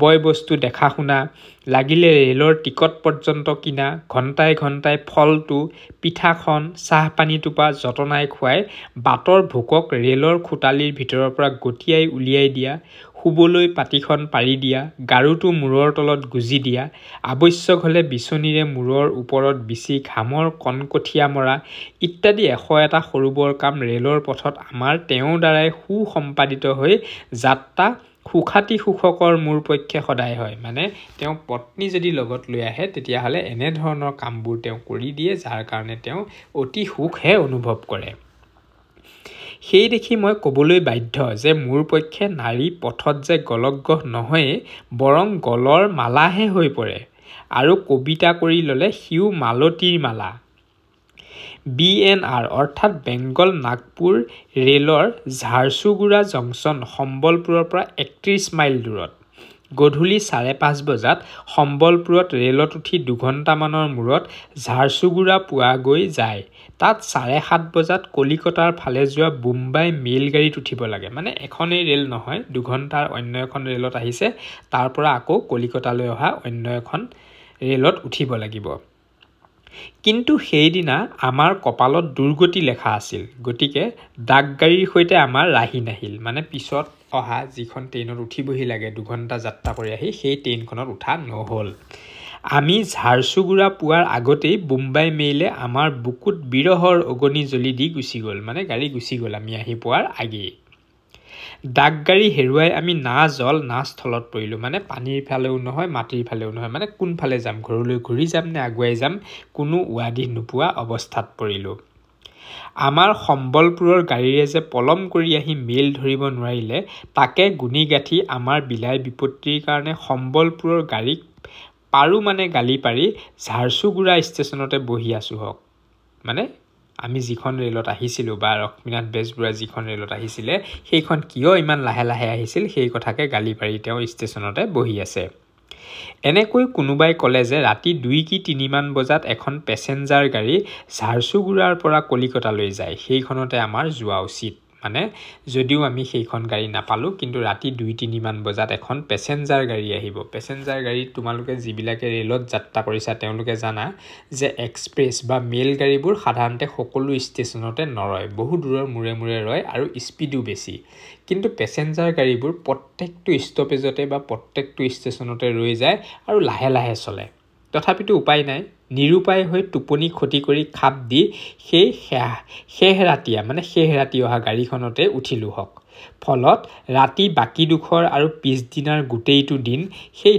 [SPEAKER 1] বয় বস্তু দেখা শুনা, লাগিলে ৰেলৰ টিকট পৰ্যন্ত কিনা, ঘণ্টাই ঘণ্টাই ফলটো, পিঠাখন, চাহপানী টোপা যতনাই খুৱাই বাটৰ ভোকক ৰেলৰ খোটালিৰ ভিতৰৰ পৰা গটিয়াই উলিয়াই দিয়া, শুবলৈ পাতিখন পাৰি দিয়া, গাৰুটো মূৰৰ তলত গুজি দিয়া, আৱশ্যক হ'লে বিচনীৰে মূৰৰ ওপৰত বিচি ঘামৰ কণকঠীয়া মৰা ইত্যাদি 101টা সৰু বৰ কাম ৰেলৰ পথত আমাৰ তেওঁৰ দ্বাৰাই সুসম্পাদিত হৈ যাত্ৰা সুখাতি সুখকৰ মোৰ পক্ষে সদায় হয়। মানে তেওঁ পত্নী যদি লগত লৈ আহে তেতিয়াহ'লে এনেধৰণৰ কামবোৰ তেওঁ কৰি দিয়ে, যাৰ কাৰণে তেওঁ অতি সুখহে অনুভৱ কৰে। সেই দেখি মই ক'বলৈ বাধ্য যে মোৰ পক্ষে নাৰী পথত যে গলগ্ৰহ নহয়েই, বৰং গলৰ মালাহে হৈ পৰে, আৰু কবিতা কৰি ল'লে সিও মালতীৰ মালা। BNR অৰ্থাৎ বেংগল নাগপুৰ ৰেলৰ ঝাৰচুগুড়া জংচন সম্বলপুৰৰ পৰা 31 মাইল দূৰত। গধূলি 5:30 বজাত সম্বলপুৰত ৰেলত উঠি 2 ঘণ্টামানৰ মূৰত ঝাৰচুগুড়া পোৱাগৈ যায়। তাত 7:30 বজাত কলিকতাৰ ফালে যোৱা বোম্বাই মেইল গাড়ীত উঠিব লাগে। মানে এখনেই ৰেল নহয়, 2 ঘণ্টাৰ অন্য এখন ৰেলত আহিছে, তাৰ পৰা আকৌ কলিকতালৈ অহা অন্য এখন ৰেলত উঠিব লাগিব। কিন্তু সেইদিনা আমাৰ কপালত দুৰ্গতি লেখা আছিল, গতিকে ডাকগাড়ীৰ সৈতে আমাৰ ৰাহি নাহিল। মানে পিছত অহা যিখন ট্ৰেইনত উঠিবহি লাগে 2 ঘণ্টা যাত্ৰা কৰি আহি, সেই ট্ৰেইনখনত উঠা নহ'ল। আমি ঝাৰচুগুড়া পোৱাৰ আগতেই বোম্বাই মেইলে আমাৰ বুকুত বিৰহৰ অগ্নি জ্বলি দি গুচি গ'ল। মানে গাড়ী গুচি গ'ল আমি আহি পোৱাৰ আগেই। ডাকগাড়ী হেৰুৱাই আমি না জল না স্থলত পৰিলোঁ। মানে পানীৰ ফালেও নহয়, মাটিৰ ফালেও নহয়, মানে কোনফালে যাম, ঘৰলৈ ঘূৰি যাম নে আগুৱাই যাম, কোনো উৱাদিহ নোপোৱা অৱস্থাত পৰিলোঁ। আমাৰ সম্বলপুৰৰ গাড়ীৰে যে পলম কৰি আহি মেইল ধৰিব নোৱাৰিলে, তাকে গুণি গাঁঠি আমাৰ বিলাই বিপত্তিৰ কাৰণে সম্বলপুৰৰ গাড়ীক পাৰোঁ মানে গালি পাৰি ঝাৰচুগুড়া ষ্টেচনতে বহি আছোঁ হওক। মানে আমি যিখন ৰেলত আহিছিলোঁ বা লক্ষ্মীনাথ বেজবৰুৱাই যিখন ৰেলত আহিছিলে, সেইখন কিয় ইমান লাহে লাহে আহিছিল সেই কথাকে গালি পাৰি তেওঁ ষ্টেচনতে বহি আছে। এনেকৈ কোনোবাই ক'লে যে ৰাতি 2 কি 3 মান বজাত এখন পেছেঞ্জাৰ গাড়ী ঝাৰচুগুড়াৰ পৰা কলিকতালৈ যায়, সেইখনতে আমাৰ যোৱা উচিত। মানে যদিও আমি সেইখন গাড়ী নাপালোঁ, কিন্তু ৰাতি 2-3 মান বজাত এখন পেছেঞ্জাৰ গাড়ী আহিব। পেছেঞ্জাৰ গাড়ীত তোমালোকে যিবিলাকে ৰেলত যাত্ৰা কৰিছা তেওঁলোকে জানা যে এক্সপ্ৰেছ বা মেইল গাড়ীবোৰ সাধাৰণতে সকলো ষ্টেচনতে নৰয়, বহু দূৰৰ মূৰে মূৰে ৰয় আৰু স্পীডো বেছি। কিন্তু পেছেঞ্জাৰ গাড়ীবোৰ প্ৰত্যেকটো ষ্টপেজতে বা প্ৰত্যেকটো ষ্টেচনতে ৰৈ যায় আৰু লাহে লাহে চলে। তথাপিতো উপায় নাই, নিৰুপায় হৈ টোপনি ক্ষতি কৰি খাপ দি সেই শেষ ৰাতি অহা গাড়ীখনতে উঠিলোঁ হওক। ফলত ৰাতি বাকী ডোখৰ আৰু পিছদিনাৰ গোটেইটো দিন সেই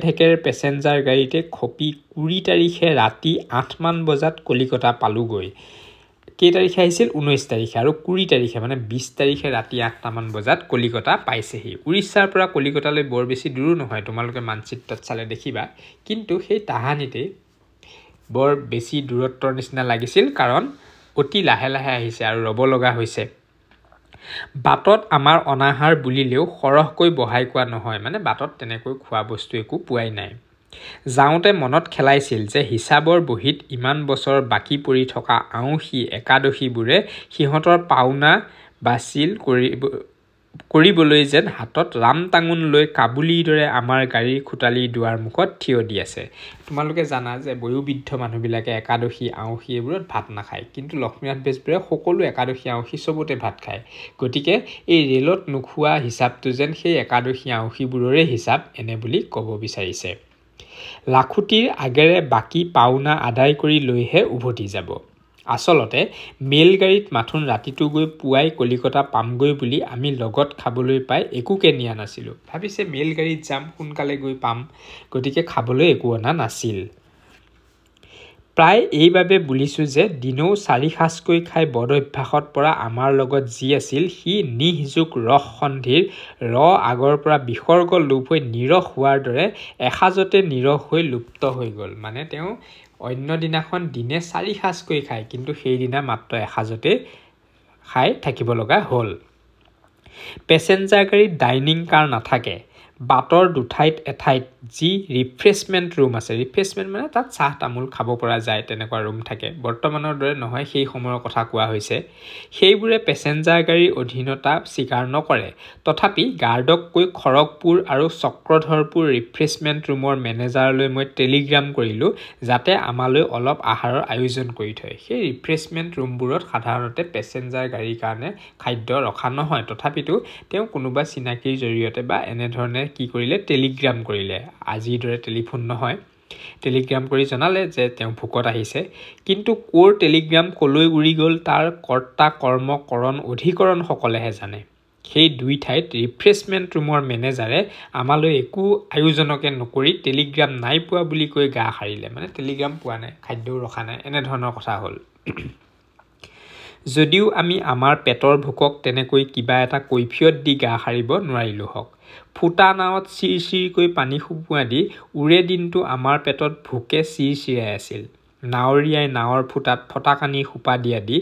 [SPEAKER 1] ঢেকেৰ পেছেঞ্জাৰ গাড়ীতে খপি 20 তাৰিখে ৰাতি 8 মান বজাত কলিকতা পালোগৈ। কেই তাৰিখে আহিছিল? 19 তাৰিখে, আৰু 20 তাৰিখে মানে 20 তাৰিখে ৰাতি 8টা মান বজাত কলিকতা পাইছেহি। উৰিষ্যাৰ পৰা কলিকতালৈ বৰ বেছি দূৰো নহয়, তোমালোকে মানচিত্ৰত চালে দেখিবা। কিন্তু সেই তাহানিতেই বৰ বেছি দূৰত্বৰ নিচিনা লাগিছিল, কাৰণ অতি লাহে লাহে আহিছে আৰু ৰ'ব লগা হৈছে। বাটত আমাৰ অনাহাৰ বুলিলেও সৰহকৈ বহাই কোৱা নহয়, মানে বাটত তেনেকৈ খোৱা বস্তু একো পোৱাই নাই। যাওঁতে মনত খেলাইছিল যে হিচাবৰ বহীত ইমান বছৰ বাকী পৰি থকা আউসী একাদশীবোৰে সিহঁতৰ পাওনা বাছিল কৰিবলৈ যেন হাতত ৰাম টাঙোন লৈ কাবুলিৰ দৰে আমাৰ গাড়ীৰ খুটালি দুৱাৰ মুখত থিয় দি আছে। তোমালোকে জানা যে বয়োবৃদ্ধ মানুহবিলাকে একাদশী আঁউসী এইবোৰত ভাত নাখায়, কিন্তু লক্ষ্মীনাথ বেজবৰুৱাই সকলো একাদশী আঁউসী চবতে ভাত খায়। গতিকে এই ৰেলত নোখোৱা হিচাপটো যেন সেই একাদশী আঁউসীবোৰৰে হিচাপ এনে বুলি ক'ব বিচাৰিছে। লাখুটিৰ আগেৰে বাকী পাওনা আদায় কৰি লৈহে উভতি যাব। আচলতে মেলগাড়ীত মাথোন ৰাতিটো গৈ পুৱাই কলিকতা পামগৈ বুলি আমি লগত খাবলৈ পাই একোকে নিয়া নাছিলোঁ। ভাবিছে মেলগাড়ীত যাম, সোনকালে গৈ পাম, গতিকে খাবলৈ একো অনা নাছিল। প্ৰায় এইবাবে বুলিছোঁ যে দিনেও 4 সাঁজকৈ খাই বদ অভ্যাসত পৰা আমাৰ লগত যি আছিল সি নিঃযোগ ৰস সন্ধিৰ আগৰ পৰা বিসৰ্গ লোপ হৈ নিৰস হোৱাৰ দৰে এসাঁজতে নিৰস হৈ লুপ্ত হৈ গ'ল। মানে তেওঁ অন্য দিনাখন দিনে 4 সাঁজকৈ খায়, কিন্তু সেইদিনা মাত্ৰ এসাঁজতে খাই থাকিব লগা হ'ল। পেচেঞ্জাৰ গাড়ীত ডাইনিং কাৰ নাথাকে। বাটৰ দুঠাইত এঠাইত যি ৰিফ্ৰেছমেণ্ট ৰুম আছে, ৰিফ্ৰেছমেণ্ট মানে তাত চাহ তামোল খাব পৰা যায়, তেনেকুৱা ৰুম থাকে। বৰ্তমানৰ দৰে নহয়, সেই সময়ৰ কথা কোৱা হৈছে। সেইবোৰে পেচেঞ্জাৰ গাড়ীৰ অধীনতা স্বীকাৰ নকৰে। তথাপি গাৰ্ডক কৈ খড়গপুৰ আৰু চক্ৰধৰপুৰ ৰিফ্ৰেছমেণ্ট ৰুমৰ মেনেজাৰলৈ মই টেলিগ্ৰাম কৰিলোঁ যাতে আমালৈ অলপ আহাৰৰ আয়োজন কৰি থয়। সেই ৰিফ্ৰেছমেণ্ট ৰুমবোৰত সাধাৰণতে পেচেঞ্জাৰ গাড়ীৰ কাৰণে খাদ্য ৰখা নহয়, তথাপিতো তেওঁ কোনোবা চিনাকিৰ জৰিয়তে বা এনেধৰণে কি কৰিলে, টেলিগ্ৰাম কৰিলে। আজিৰ দৰে টেলিফোন নহয়, টেলিগ্ৰাম কৰি জনালে যে তেওঁ ভোকত আহিছে। কিন্তু ক'ৰ টেলিগ্ৰাম কলৈ উৰি গ'ল তাৰ কৰ্তা কৰ্মকৰণ অধিকৰণসকলেহে জানে। সেই 2 ঠাইত ৰিফ্ৰেছমেণ্ট ৰুমৰ মেনেজাৰে আমালৈ একো আয়োজনকে নকৰি টেলিগ্ৰাম নাই পোৱা বুলি কৈ গা সাৰিলে। মানে টেলিগ্ৰাম পোৱা নাই, খাদ্যও ৰখা নাই, এনেধৰণৰ কথা হ'ল। যদিও আমি আমাৰ পেটৰ ভোকক তেনেকৈ কিবা এটা কৈফিয়ত দি গা সাৰিব নোৱাৰিলোঁ হওক। ফুটা নাৱত চিৰচিৰকৈ পানী সোপোৱা দি উৰে দিনটো আমাৰ পেটত ভোকে চিৰচিৰাই আছিল। নাৱৰীয়াই নাৱৰ ফুটাত ফটাকানি সোপা দিয়া দি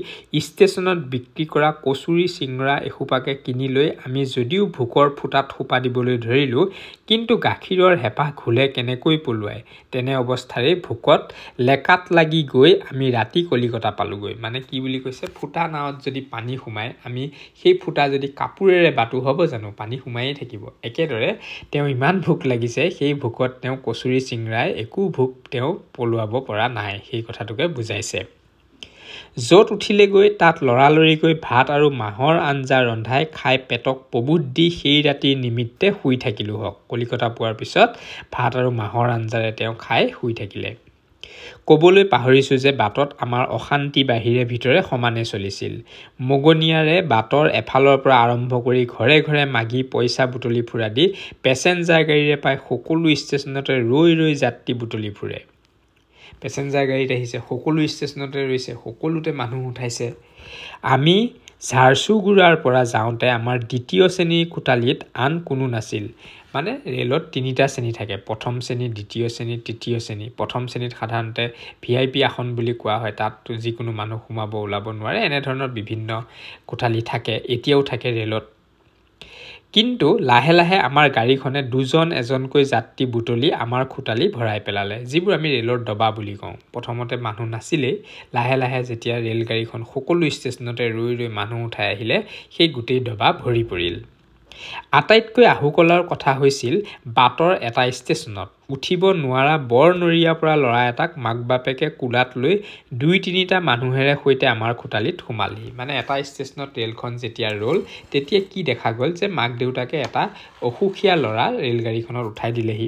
[SPEAKER 1] ষ্টেচনত বিক্ৰী কৰা কচুৰি চিঙৰা এসোপাকে কিনি লৈ আমি যদিও ভোকৰ ফুটাত সোপা দিবলৈ ধৰিলোঁ, কিন্তু গাখীৰৰ হেঁপাহ ঘোলে কেনেকৈ পলুৱাই। তেনে অৱস্থাৰে ভোকত লেকাত লাগি গৈ আমি ৰাতি কলিকতা পালোগৈ। মানে কি বুলি কৈছে, ফুটা নাৱত যদি পানী সোমায়, আমি সেই ফুটা যদি কাপোৰেৰে বাটো হ'ব জানো, পানী সোমায়েই থাকিব। একেদৰে তেওঁ ইমান ভোক লাগিছে, সেই ভোকত তেওঁ কচুৰি চিঙৰাই একো ভোক তেওঁ পলুৱাব পৰা নাই, সেই কথাটোকে বুজাইছে। য'ত উঠিলেগৈ তাত লৰালৰিকৈ ভাত আৰু মাহৰ আঞ্জা ৰন্ধাই খাই পেটক প্ৰবোধ দি সেই ৰাতিৰ নিমিত্তে শুই থাকিলোঁ হওক। কলিকতা পোৱাৰ পিছত ভাত আৰু মাহৰ আঞ্জাৰে তেওঁ খাই শুই থাকিলে। ক'বলৈ পাহৰিছোঁ যে বাটত আমাৰ অশান্তি বাহিৰে ভিতৰে সমানে চলিছিল। মগনিয়াৰে বাটৰ এফালৰ পৰা আৰম্ভ কৰি ঘৰে ঘৰে মাগি পইচা বুটলি ফুৰা দি পেচেঞ্জাৰ গাড়ীৰে প্ৰায় সকলো ষ্টেচনতে ৰৈ ৰৈ যাত্ৰী বুটলি ফুৰে। পেচেঞ্জাৰ গাড়ীত আহিছে, সকলো ষ্টেচনতে ৰৈছে, সকলোতে মানুহ উঠাইছে। আমি ঝাৰচুগুড়াৰ পৰা যাওঁতে আমাৰ 2য় শ্ৰেণীৰ কোঠালিত আন কোনো নাছিল। মানে ৰেলত 3টা শ্ৰেণী থাকে, প্ৰথম শ্ৰেণী, 2য় শ্ৰেণী, 3য় শ্ৰেণী। প্ৰথম শ্ৰেণীত সাধাৰণতে VIP আসন বুলি কোৱা হয়, তাত যিকোনো মানুহ সোমাব ওলাব নোৱাৰে, এনেধৰণৰ বিভিন্ন কোঠালি থাকে, এতিয়াও থাকে ৰেলত। কিন্তু লাহে লাহে আমাৰ গাড়ীখনে 2জন এজনকৈ যাত্ৰী বুটলি আমাৰ খোটালি ভৰাই পেলালে, যিবোৰ আমি ৰেলৰ ডবা বুলি কওঁ। প্ৰথমতে মানুহ নাছিলেই, লাহে লাহে যেতিয়া ৰেলগাড়ীখন সকলো ষ্টেচনতে ৰৈ ৰৈ মানুহ উঠাই আহিলে, সেই গোটেই ডবা ভৰি পৰিল। আটাইতকৈ আহুকলাৰ কথা হৈছিল বাটৰ এটা ষ্টেচনত উঠিব নোৱাৰা বৰনৰীয়াৰ পৰা ল'ৰা এটাক মাক বাপেকে কোলাত লৈ 2-3টা মানুহেৰে সৈতে আমাৰ খোটালিত সোমালহি। মানে এটা ষ্টেচনত ৰেলখন যেতিয়া ৰ'ল, তেতিয়া কি দেখা গ'ল যে মাক দেউতাকে এটা অসুখীয়া ল'ৰা ৰেলগাড়ীখনত উঠাই দিলেহি।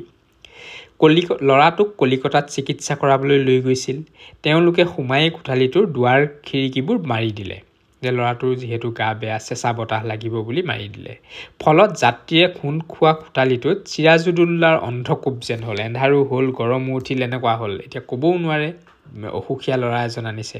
[SPEAKER 1] ল'ৰাটোক কলিকতাত চিকিৎসা কৰাবলৈ লৈ গৈছিল। তেওঁলোকে সোমাই কোঠালিটোৰ দুৱাৰ খিৰিকীবোৰ মাৰি দিলে, যে ল'ৰাটোৰ যিহেতু গা বেয়া, চেঁচা বতাহ লাগিব বুলি মাৰি দিলে। ফলত যাত্ৰীয়ে খুন্দ খোৱা কোঠালিটোত চিৰাজুদৌল্লাৰ অন্ধকূপ যেন হ'ল, এন্ধাৰো হ'ল, গৰমো উঠিল, এনেকুৱা হ'ল। এতিয়া ক'বও নোৱাৰে অসুখীয়া ল'ৰা এজন আনিছে।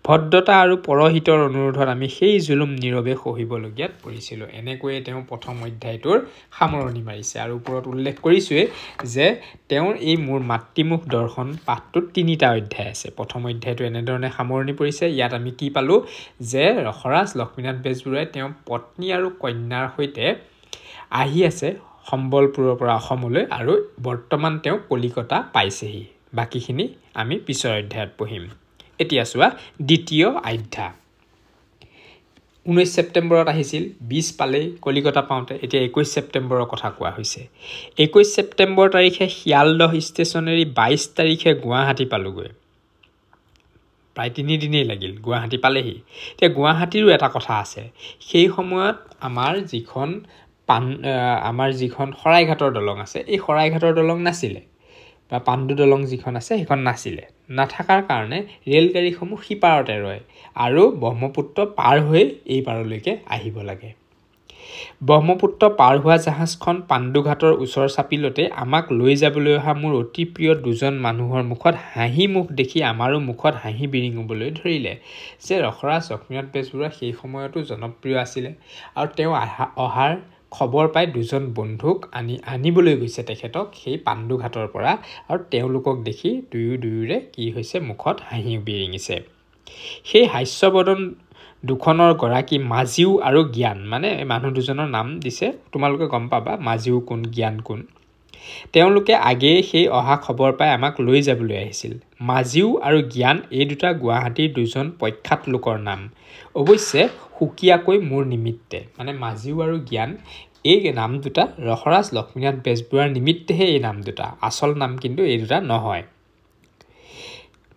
[SPEAKER 1] ভদ্ৰতা আৰু পৰহিতৰ অনুৰোধত আমি সেই জুলুম নীৰৱে সহিবলগীয়াত পৰিছিলোঁ। এনেকৈয়ে তেওঁ প্ৰথম অধ্যায়টোৰ সামৰণি মাৰিছে। আৰু ওপৰত উল্লেখ কৰিছোঁৱেই যে তেওঁৰ এই মোৰ মাতৃমুখ দৰ্শন পাঠটোত 3টা অধ্যায় আছে। প্ৰথম অধ্যায়টো এনেধৰণে সামৰণি পৰিছে। ইয়াত আমি কি পালোঁ যে ৰসৰাজ লক্ষ্মীনাথ বেজবৰুৱাই তেওঁৰ পত্নী আৰু কন্যাৰ সৈতে আহি আছে সম্বলপুৰৰ পৰা অসমলৈ, আৰু বৰ্তমান তেওঁ কলিকতা পাইছেহি। বাকীখিনি আমি পিছৰ অধ্যায়ত পঢ়িম। এতিয়া চোৱা 2য় অধ্যায়। 19 ছেপ্টেম্বৰত আহিছিল 20 পালেই কলিকতা পাওঁতে এতিয়া 21 ছেপ্টেম্বৰৰ কথা কোৱা হৈছে 21 ছেপ্টেম্বৰ তাৰিখে শিয়ালদহ ষ্টেচনেৰী 22 তাৰিখে গুৱাহাটী পালোগৈ প্ৰায় 3 দিনেই লাগিল গুৱাহাটী পালেহি এতিয়া গুৱাহাটীৰো এটা কথা আছে সেই সময়ত আমাৰ যিখন শৰাইঘাটৰ দলং আছে এই শৰাইঘাটৰ দলং নাছিলে বা পাণ্ডু দলং যিখন আছে সেইখন নাছিলে নাথাকাৰ কাৰণে ৰেলগাড়ীসমূহ সিপাৰতে ৰয় আৰু ব্ৰহ্মপুত্ৰ পাৰ হৈ এই পাৰলৈকে আহিব লাগে ব্ৰহ্মপুত্ৰ পাৰ হোৱা জাহাজখন পাণ্ডুঘাটৰ ওচৰ চাপিলতে আমাক লৈ যাবলৈ অহা মোৰ অতি প্ৰিয় দুজন মানুহৰ মুখত হাঁহি মুখ দেখি আমাৰো মুখত হাঁহি বিৰিঙিবলৈ ধৰিলে যে ৰসৰাজ লক্ষ্মীনাথ বেজবৰুৱা সেই সময়তো জনপ্ৰিয় আছিলে আৰু তেওঁ অহাৰ খবৰ পাই দুজন বন্ধুক আনিবলৈ গৈছে তেখেতক সেই পাণ্ডুঘাটৰ পৰা আৰু তেওঁলোকক দেখি দুয়োৰে কি হৈছে মুখত হাঁহি বিৰিঙিছে সেই হাস্যবদন দুখনৰ গৰাকী মাজিউ আৰু জ্ঞান মানে মানুহ দুজনৰ নাম দিছে তোমালোকে গম পাবা মাজিউ কোন জ্ঞান কোন তেওঁলোকে আগেয়ে সেই অহা খবৰ পাই আমাক লৈ যাবলৈ আহিছিল মাজিউ আৰু জ্ঞান এই দুটা গুৱাহাটীৰ দুজন প্ৰখ্যাত লোকৰ নাম অৱশ্যে সুকীয়াকৈ মোৰ নিমিত্তে মানে মাজিউ আৰু জ্ঞান এই নাম দুটা ৰসৰাজ লক্ষ্মীনাথ বেজবৰুৱাৰ নিমিত্তেহে এই নাম দুটা আচল নাম কিন্তু এই দুটা নহয়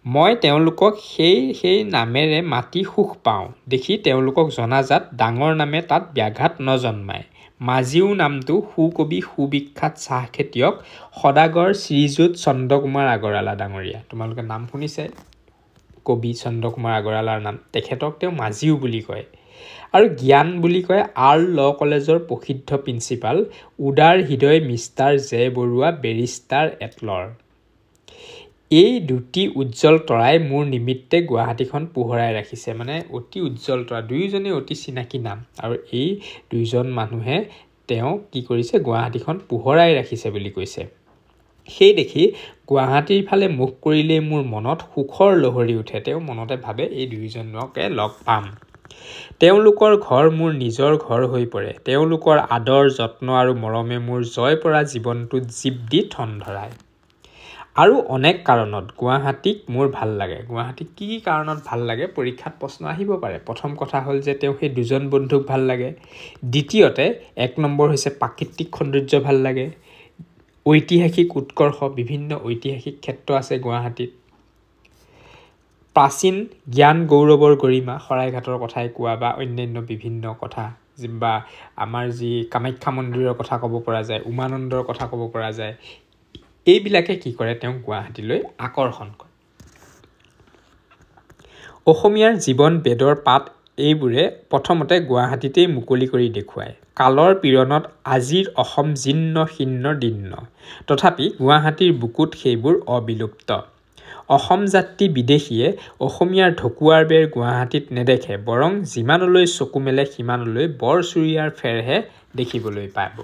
[SPEAKER 1] মই তেওঁলোকক সেই নামেৰে মাতি সুখ পাওঁ দেখি তেওঁলোকক জনাজাত ডাঙৰ নামে তাত ব্যাঘাত নজন্মায় মাজিউ নামটো সুকবি সুবিখ্যাত চাহ খেতিয়ক সদাগৰ শ্ৰীযুত চন্দ্ৰকুমাৰ আগৰৱালা ডাঙৰীয়া তোমালোকে নাম শুনিছে কবি চন্দ্ৰকুমাৰ আগৰৱালাৰ নাম তেখেতক তেওঁ মাজিউ বুলি কয় আৰু জ্ঞান বুলি কয় আৰ ল কলেজৰ প্ৰসিদ্ধ প্ৰিন্সিপাল উদাৰ হৃদয় মিষ্টাৰ জে বৰুৱা বেৰিষ্টাৰ এটলৰ এই দুটি উজ্জ্বল তৰাই মোৰ নিমিত্তে গুৱাহাটীখন পোহৰাই ৰাখিছে মানে অতি উজ্জ্বল তৰা দুয়োজনে অতি চিনাকি নাম আৰু এই দুইজন মানুহে তেওঁ কি কৰিছে গুৱাহাটীখন পোহৰাই ৰাখিছে বুলি কৈছে সেই দেখি গুৱাহাটীৰ ফালে মুখ কৰিলে মোৰ মনত সুখৰ লহৰি উঠে তেওঁ মনতে ভাবে এই দুইজনকে লগ পাম তেওঁলোকৰ ঘৰ মোৰ নিজৰ ঘৰ হৈ পৰে তেওঁলোকৰ আদৰ যত্ন আৰু মৰমে মোৰ জয় পৰা জীৱনটোত জীৱ দি ঠন ধৰায় আৰু অনেক কাৰণত গুৱাহাটীক মোৰ ভাল লাগে গুৱাহাটীক কি কাৰণত ভাল লাগে পৰীক্ষাত প্ৰশ্ন আহিব পাৰে প্ৰথম কথা হ'ল যে তেওঁ সেই দুজন বন্ধুক ভাল লাগে দ্বিতীয়তে 1 নম্বৰ হৈছে প্ৰাকৃতিক সৌন্দৰ্য ভাল লাগে ঐতিহাসিক উৎকৰ্ষ বিভিন্ন ঐতিহাসিক ক্ষেত্ৰ আছে গুৱাহাটীত প্ৰাচীন জ্ঞান গৌৰৱৰ গৰিমা শৰাইঘাটৰ কথাই কোৱা বা অন্যান্য বিভিন্ন কথা বা আমাৰ যি কামাখ্যা মন্দিৰৰ কথা ক'ব পৰা যায় উমানন্দৰ কথা ক'ব পৰা যায় এইবিলাকে কি কৰে তেওঁ গুৱাহাটীলৈ আকৰ্ষণ কৰে অসমীয়াৰ জীৱন বেদৰ পাত এইবোৰে প্ৰথমতে গুৱাহাটীতেই মুকলি কৰি দেখুৱায় কালৰ পীড়নত আজিৰ অসম জীৰ্ণ শীৰ্ণ দীৰ্ণ তথাপি গুৱাহাটীৰ বুকুত সেইবোৰ অবিলুপ্ত অসম যাত্ৰী বিদেশীয়ে অসমীয়াৰ ঢকুৱাৰ বেৰ গুৱাহাটীত নেদেখে বৰং যিমানলৈ চকু মেলে সিমানলৈ বৰচুৰীয়াৰ ফেৰহে দেখিবলৈ পাব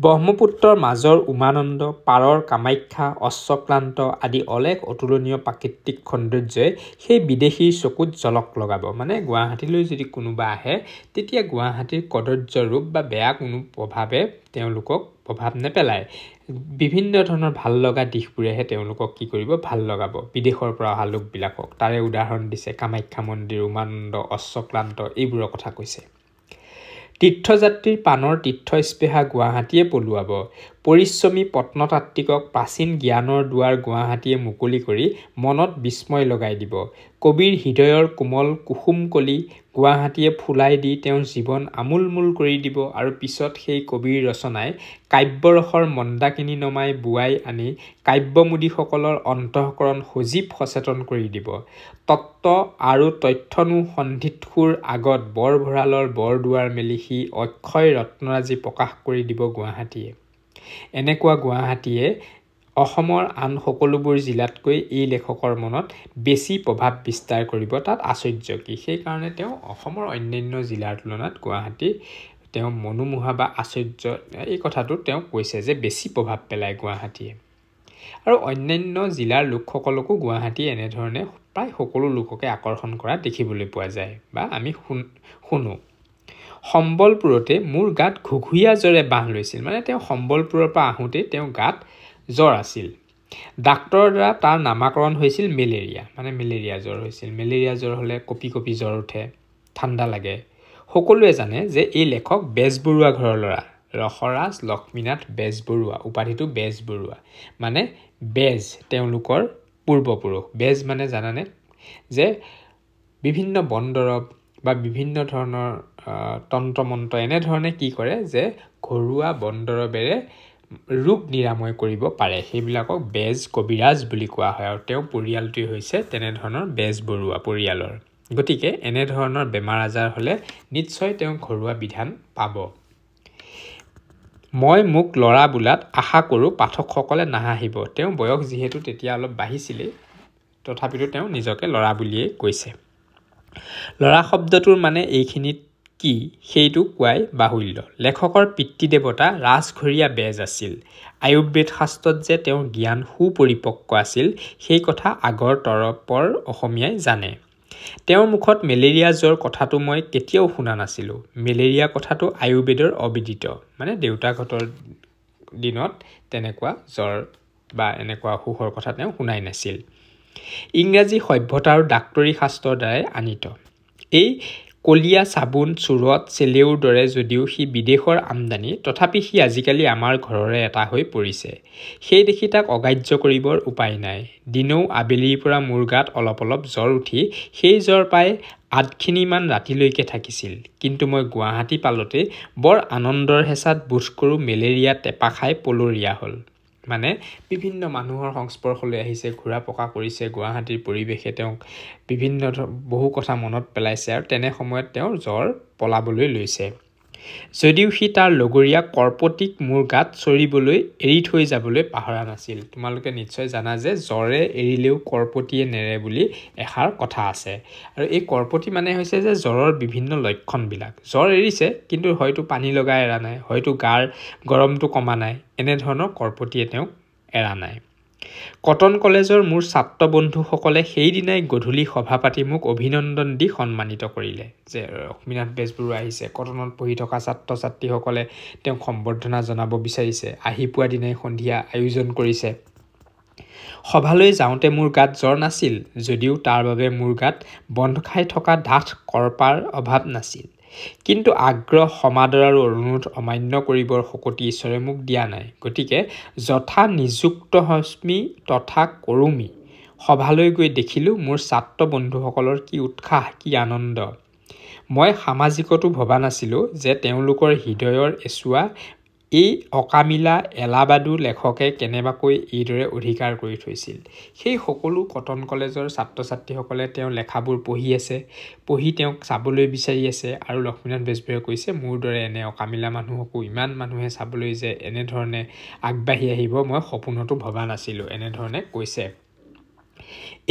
[SPEAKER 1] ব্ৰহ্মপুত্ৰৰ মাজৰ উমানন্দ পাৰৰ কামাখ্যা অশ্বক্লান্ত আদি অলেখ অতুলনীয় প্ৰাকৃতিক সৌন্দৰ্যই সেই বিদেশীৰ চকুত জলক লগাব মানে গুৱাহাটীলৈ যদি কোনোবা আহে তেতিয়া গুৱাহাটীৰ কদৰ্য ৰূপ বা বেয়া কোনো প্ৰভাৱে তেওঁলোকক প্ৰভাৱ নেপেলায় বিভিন্ন ধৰণৰ ভাল লগা দিশবোৰেহে তেওঁলোকক কি কৰিব ভাল লগাব বিদেশৰ পৰা অহা লোকবিলাকক তাৰে উদাহৰণ দিছে কামাখ্যা মন্দিৰ উমানন্দ অশ্বক্লান্ত এইবোৰৰ কথা কৈছে তীৰ্থযাত্ৰীৰ পানৰ তীৰ্থস্পৃহা গুৱাহাটীয়ে পলুৱাব পৰিশ্ৰমী প্ৰত্নতাত্ত্বিকক প্ৰাচীন জ্ঞানৰ দুৱাৰ গুৱাহাটীয়ে মুকলি কৰি মনত বিস্ময় লগাই দিব কবিৰ হৃদয়ৰ কোমল কুসুম কলি গুৱাহাটীয়ে ফুলাই দি তেওঁৰ জীৱন আমূলমূল কৰি দিব আৰু পিছত সেই কবিৰ ৰচনাই কাব্যৰসৰ মন্দাকিনী নমাই বুৱাই আনি কাব্যমুদীসকলৰ অন্তঃকৰণ সজীৱ সচেতন কৰি দিব তত্ত্ব আৰু তথ্যনু সন্ধিতসুৰ আগত বৰ ভঁৰালৰ বৰদুৱাৰ মেলি সি অক্ষয় ৰত্নৰাজি প্ৰকাশ কৰি দিব গুৱাহাটীয়ে এনেকুৱা গুৱাহাটীয়ে অসমৰ আন সকলোবোৰ জিলাতকৈ এই লেখকৰ মনত বেছি প্ৰভাৱ বিস্তাৰ কৰিব তাত আশ্চৰ্য কি সেইকাৰণে তেওঁ অসমৰ অন্যান্য জিলাৰ তুলনাত গুৱাহাটী তেওঁ মনোমোহা বা আশ্চৰ্য এই কথাটো তেওঁ কৈছে যে বেছি প্ৰভাৱ পেলায় গুৱাহাটীয়ে আৰু অন্যান্য জিলাৰ লোকসকলকো গুৱাহাটীয়ে এনেধৰণে প্ৰায় সকলো লোককে আকৰ্ষণ কৰা দেখিবলৈ পোৱা যায় বা আমি শুনো সম্বলপুৰতে মোৰ গাত ঘুঘুয়া জ্বৰে বাহ লৈছিল মানে তেওঁ সম্বলপুৰৰ পৰা আহোঁতে তেওঁ গাত জ্বৰ আছিল ডাক্তৰৰ দ্বাৰা তাৰ নামাকৰণ হৈছিল মেলেৰিয়া, মানে মেলেৰিয়া জ্বৰ হৈছিল। মেলেৰিয়া জ্বৰ হ'লে কঁপি কঁপি জ্বৰ উঠে, ঠাণ্ডা লাগে। সকলোৱে জানে যে এই লেখক বেজবৰুৱা ঘৰৰ ল'ৰা, ৰসৰাজ লক্ষ্মীনাথ বেজবৰুৱা, উপাধিটো বেজবৰুৱা, মানে বেজ তেওঁলোকৰ পূৰ্বপুৰুষ। বেজ মানে জানানে যে বিভিন্ন বনদৰৱ বা বিভিন্ন ধৰণৰ তন্ত্ৰ মন্ত্ৰ এনেধৰণে কি কৰে যে ঘৰুৱা বনদৰৱেৰে ৰোগ নিৰাময় কৰিব পাৰে, সেইবিলাকক বেজ কবিৰাজ বুলি কোৱা হয়। আৰু তেওঁ পৰিয়ালটোৱে হৈছে তেনেধৰণৰ বেজবৰুৱা পৰিয়ালৰ। গতিকে এনেধৰণৰ বেমাৰ আজাৰ হ'লে নিশ্চয় তেওঁ ঘৰুৱা বিধান পাব। মই মোক ল'ৰা বোলাত আশা কৰোঁ পাঠকসকলে নাহাঁহিব। তেওঁ বয়স যিহেতু তেতিয়া অলপ বাঢ়িছিলেই, তথাপিতো তেওঁ নিজকে ল'ৰা বুলিয়েই কৈছে। ল'ৰা শব্দটোৰ মানে এইখিনিত কি সেইটো কোৱাই বাহুল্য। লেখকৰ পিতৃদেৱতা ৰাজঘৰীয়া বেজ আছিল। আয়ুৰ্বেদ শাস্ত্ৰত যে তেওঁৰ জ্ঞান সুপৰিপক্ক আছিল সেই কথা আগৰ তৰপৰ অসমীয়াই জানে। তেওঁৰ মুখত মেলেৰিয়া জ্বৰ কথাটো মই কেতিয়াও শুনা নাছিলোঁ। মেলেৰিয়া কথাটো আয়ুৰ্বেদৰ অবিদিত, মানে দেউতাকহঁতৰ দিনত তেনেকুৱা জ্বৰ বা এনেকুৱা অসুখৰ কথা তেওঁ শুনাই নাছিল। ইংৰাজী সভ্যতা আৰু ডাক্তৰী শাস্ত্ৰৰ দ্বাৰাই আনিত। এই কলীয়া চাবোন চুৰট চেলেউৰ দৰে যদিও সি বিদেশৰ আমদানি, তথাপি সি আজিকালি আমাৰ ঘৰৰে এটা হৈ পৰিছে। সেই দেখি তাক অগ্ৰাহ্য কৰিবৰ উপায় নাই। দিনৌ আবেলিৰ পৰা মোৰ গাত অলপ অলপ জ্বৰ উঠি সেই জ্বৰ প্ৰায় 8খিনিমান ৰাতিলৈকে থাকিছিল। কিন্তু মই গুৱাহাটী পালতে বৰ আনন্দৰ হেঁচাত বোধ কৰোঁ মেলেৰিয়া টেপা খাই পলৰীয়া হ'ল। মানে বিভিন্ন মানুহৰ সংস্পৰ্শলৈ আহিছে, ঘূৰা পকা কৰিছে, গুৱাহাটীৰ পৰিৱেশে তেওঁক বিভিন্ন বহু কথা মনত পেলাইছে আৰু তেনে সময়ত তেওঁৰ জ্বৰ পলাবলৈ লৈছে। যদিও সি তাৰ লগৰীয়া কৰ্পটিক মোৰ গাত চৰিবলৈ এৰি থৈ যাবলৈ পাহৰা নাছিল। তোমালোকে নিশ্চয় জানা যে জ্বৰে এৰিলেও কৰ্পটিয়ে নেৰে বুলি এষাৰ কথা আছে। আৰু এই কৰ্পটি মানে হৈছে যে জ্বৰৰ বিভিন্ন লক্ষণবিলাক। জ্বৰ এৰিছে কিন্তু হয়তো পানী লগা এৰা নাই, হয়তো গাৰ গৰমটো কমা নাই, এনেধৰণৰ কৰ্পটিয়ে তেওঁক এৰা নাই। কটন কলেজৰ মোৰ ছাত্ৰ বন্ধুসকলে সেইদিনাই গধূলি সভা পাতি মোক অভিনন্দন দি সন্মানিত কৰিলে যে লক্ষ্মীনাথ বেজবৰুৱা আহিছে। কটনত পঢ়ি থকা ছাত্ৰ ছাত্ৰীসকলে তেওঁক সম্বৰ্ধনা জনাব বিচাৰিছে, আহি পোৱা দিনাই সন্ধিয়া আয়োজন কৰিছে। সভালৈ যাওঁতে মোৰ গাত জ্বৰ নাছিল, যদিও তাৰ বাবে মোৰ গাত বন্ধ খাই থকা ডাঠ কৰ্পাৰ অভাৱ নাছিল। কিন্তু আগ্ৰহ সমাদৰ আৰু অনুৰোধ অমান্য কৰিবৰ শক্তি ঈশ্বৰে মোক দিয়া নাই। গতিকে যথা নিযুক্ত হস্মি তথা কৰোমি। সভালৈ গৈ দেখিলোঁ মোৰ ছাত্ৰ বন্ধুসকলৰ কি উৎসাহ, কি আনন্দ। মই সামাজিকতো ভবা নাছিলোঁ যে তেওঁলোকৰ হৃদয়ৰ এচুৱা এই অকামিলা এলাবাদু লেখকে কেনেবাকৈ এইদৰে অধিকাৰ কৰি থৈছিল। সেই সকলো কটন কলেজৰ ছাত্ৰ ছাত্ৰীসকলে তেওঁ লেখাবোৰ পঢ়ি আছে, পঢ়ি তেওঁক চাবলৈ বিচাৰি আছে। আৰু লক্ষ্মীনাথ বেজবৰুৱাই কৈছে মোৰ দৰে এনে অকামিলা মানুহকো ইমান মানুহে চাবলৈ যে এনেধৰণে আগবাঢ়ি আহিব মই সপোনতো ভবা নাছিলোঁ, এনেধৰণে কৈছে।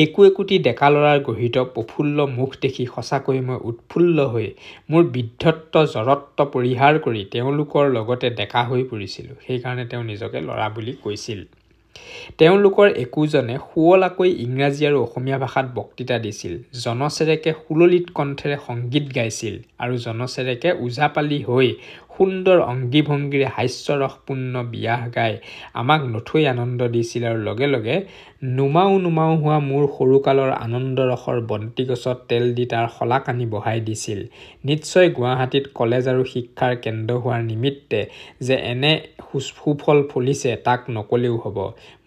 [SPEAKER 1] একো একোটি ডেকা ল'ৰাৰ গঢ়িত প্ৰফুল্ল মুখ দেখি সঁচাকৈ মই উৎফুল্ল হৈ মোৰ বৃদ্ধত্ব জড়ত্ব পৰিহাৰ কৰি তেওঁলোকৰ লগতে ডেকা হৈ পৰিছিলোঁ। সেইকাৰণে তেওঁ নিজকে ল'ৰা বুলি কৈছিল। তেওঁলোকৰ একোজনে সুৱলাকৈ ইংৰাজী আৰু অসমীয়া ভাষাত বক্তৃতা দিছিল। জনচেৰেকে সুললিত কণ্ঠেৰে সংগীত গাইছিল আৰু জনচেৰেকে ওজাপালি হৈ সুন্দৰ অংগী ভংগীৰে হাস্যৰসপূৰ্ণ বিয়াহ গাই আমাক নথৈ আনন্দ দিছিল। আৰু লগে লগে নুমাও নুমাও হোৱা মোৰ সৰুকালৰ আনন্দৰসৰ বন্তিগছত তেল দি তাৰ শলাকানি বহাই দিছিল। নিশ্চয় গুৱাহাটীত কলেজ আৰু শিক্ষাৰ কেন্দ্ৰ হোৱাৰ নিমিত্তে যে এনে সুফল ফলিছে তাক নকলেও হ'ব।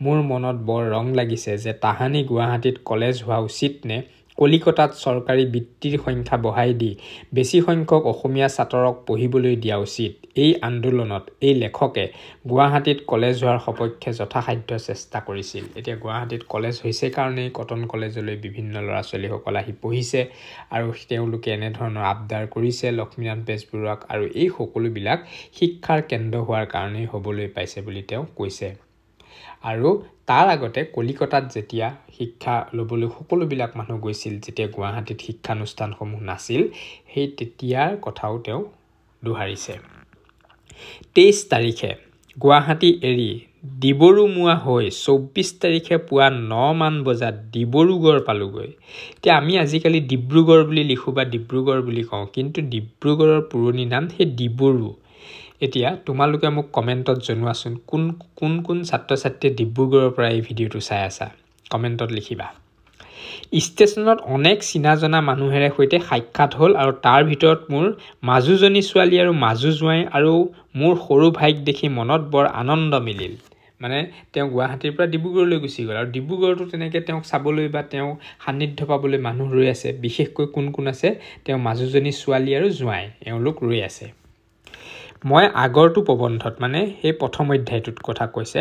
[SPEAKER 1] মোৰ মনত বৰ ৰং লাগিছে যে তাহানি গুৱাহাটীত কলেজ হোৱা উচিত নে কলিকতাত চৰকাৰী বৃত্তিৰ সংখ্যা বঢ়াই দি বেছি সংখ্যক অসমীয়া ছাত্ৰক পঢ়িবলৈ দিয়া উচিত। এই আন্দোলনত এই লেখকে গুৱাহাটীত কলেজ হোৱাৰ সপক্ষে যথাসাধ্য চেষ্টা কৰিছিল। এতিয়া গুৱাহাটীত কলেজ হৈছে কাৰণেই কটন কলেজলৈ বিভিন্ন ল'ৰা ছোৱালীসকল আহি পঢ়িছে আৰু তেওঁলোকে এনেধৰণৰ আবদাৰ কৰিছে লক্ষ্মীনাথ বেজবৰুৱাক। আৰু এই সকলোবিলাক শিক্ষাৰ কেন্দ্ৰ হোৱাৰ কাৰণেই হ'বলৈ পাইছে বুলি তেওঁ কৈছে। আৰু তাৰ আগতে কলিকতাত যেতিয়া শিক্ষা ল'বলৈ সকলোবিলাক মানুহ গৈছিল, যেতিয়া গুৱাহাটীত শিক্ষানুষ্ঠানসমূহ নাছিল, সেই তেতিয়াৰ কথাও তেওঁ দোহাৰিছে। 23 তাৰিখে গুৱাহাটী এৰি ডিব্ৰুমুৱা হৈ 24 তাৰিখে পুৱা 9 মান বজাত ডিব্ৰুগড় পালোগৈ। এতিয়া আমি আজিকালি ডিব্ৰুগড় বুলি লিখোঁ বা ডিব্ৰুগড় বুলি কওঁ, কিন্তু ডিব্ৰুগড়ৰ পুৰণি নাম সেই ডিব্ৰু। এতিয়া তোমালোকে মোক কমেণ্টত জনোৱাচোন কোন ছাত্ৰ ছাত্ৰীয়ে ডিব্ৰুগড়ৰ পৰা এই ভিডিঅ'টো চাই আছা কমেণ্টত লিখিবা ষ্টেচনত অনেক চিনা জনা মানুহেৰে সৈতে সাক্ষাৎ হ'ল আৰু তাৰ ভিতৰত মোৰ মাজুজনী ছোৱালী আৰু মাজু জোৱাই আৰু মোৰ সৰু ভাইক দেখি মনত বৰ আনন্দ মিলিল মানে তেওঁ গুৱাহাটীৰ পৰা ডিব্ৰুগড়লৈ গুচি গ'ল আৰু ডিব্ৰুগড়টো তেনেকৈ তেওঁক চাবলৈ বা তেওঁ সান্নিধ্য পাবলৈ মানুহ ৰৈ আছে বিশেষকৈ কোন আছে তেওঁ মাজুজনী ছোৱালী আৰু জোৱাই এওঁলোক ৰৈ আছে মই আগৰটো প্ৰবন্ধত মানে সেই প্ৰথম অধ্যায়টোত কথা কৈছে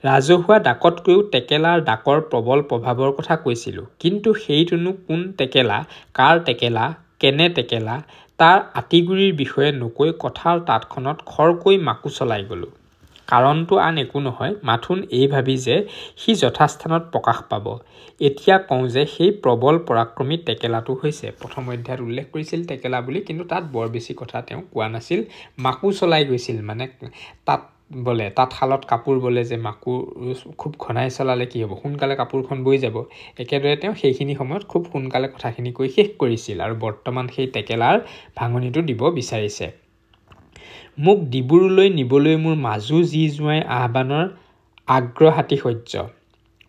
[SPEAKER 1] ৰাজহুৱা ডাকতকৈও টেকেলাৰ ডাকৰ প্ৰবল প্ৰভাৱৰ কথা কৈছিলোঁ কিন্তু সেইটোনো কোন টেকেলা কাৰ টেকেলা কেনে টেকেলা তাৰ আতিগুৰিৰ বিষয়ে নকৈ কথাৰ তাঁতখনত খৰকৈ মাকু চলাই গ'লোঁ কাৰণটো আন একো নহয় মাথোন এই ভাবি যে সি যথাস্থানত প্ৰকাশ পাব এতিয়া কওঁ যে সেই প্ৰবল পৰাক্ৰমী টেকেলাটো হৈছে প্ৰথম অধ্যায়ত উল্লেখ কৰিছিল টেকেলা বুলি কিন্তু তাত বৰ বেছি কথা তেওঁ কোৱা নাছিল মাকু চলাই গৈছিল মানে তাত বলে তাঁতশালত কাপোৰ বলে যে মাকু খুব ঘনাই চলালে কি হ'ব সোনকালে কাপোৰখন বৈ যাব একেদৰে তেওঁ সেইখিনি সময়ত খুব সোনকালে কথাখিনি কৈ শেষ কৰিছিল আৰু বৰ্তমান সেই টেকেলাৰ ভাঙনিটো দিব বিচাৰিছে মোক ডিব্ৰুলৈ নিবলৈ মোৰ মাজু যি জোৱাই আহ্বানৰ আগ্ৰহাতিশয্য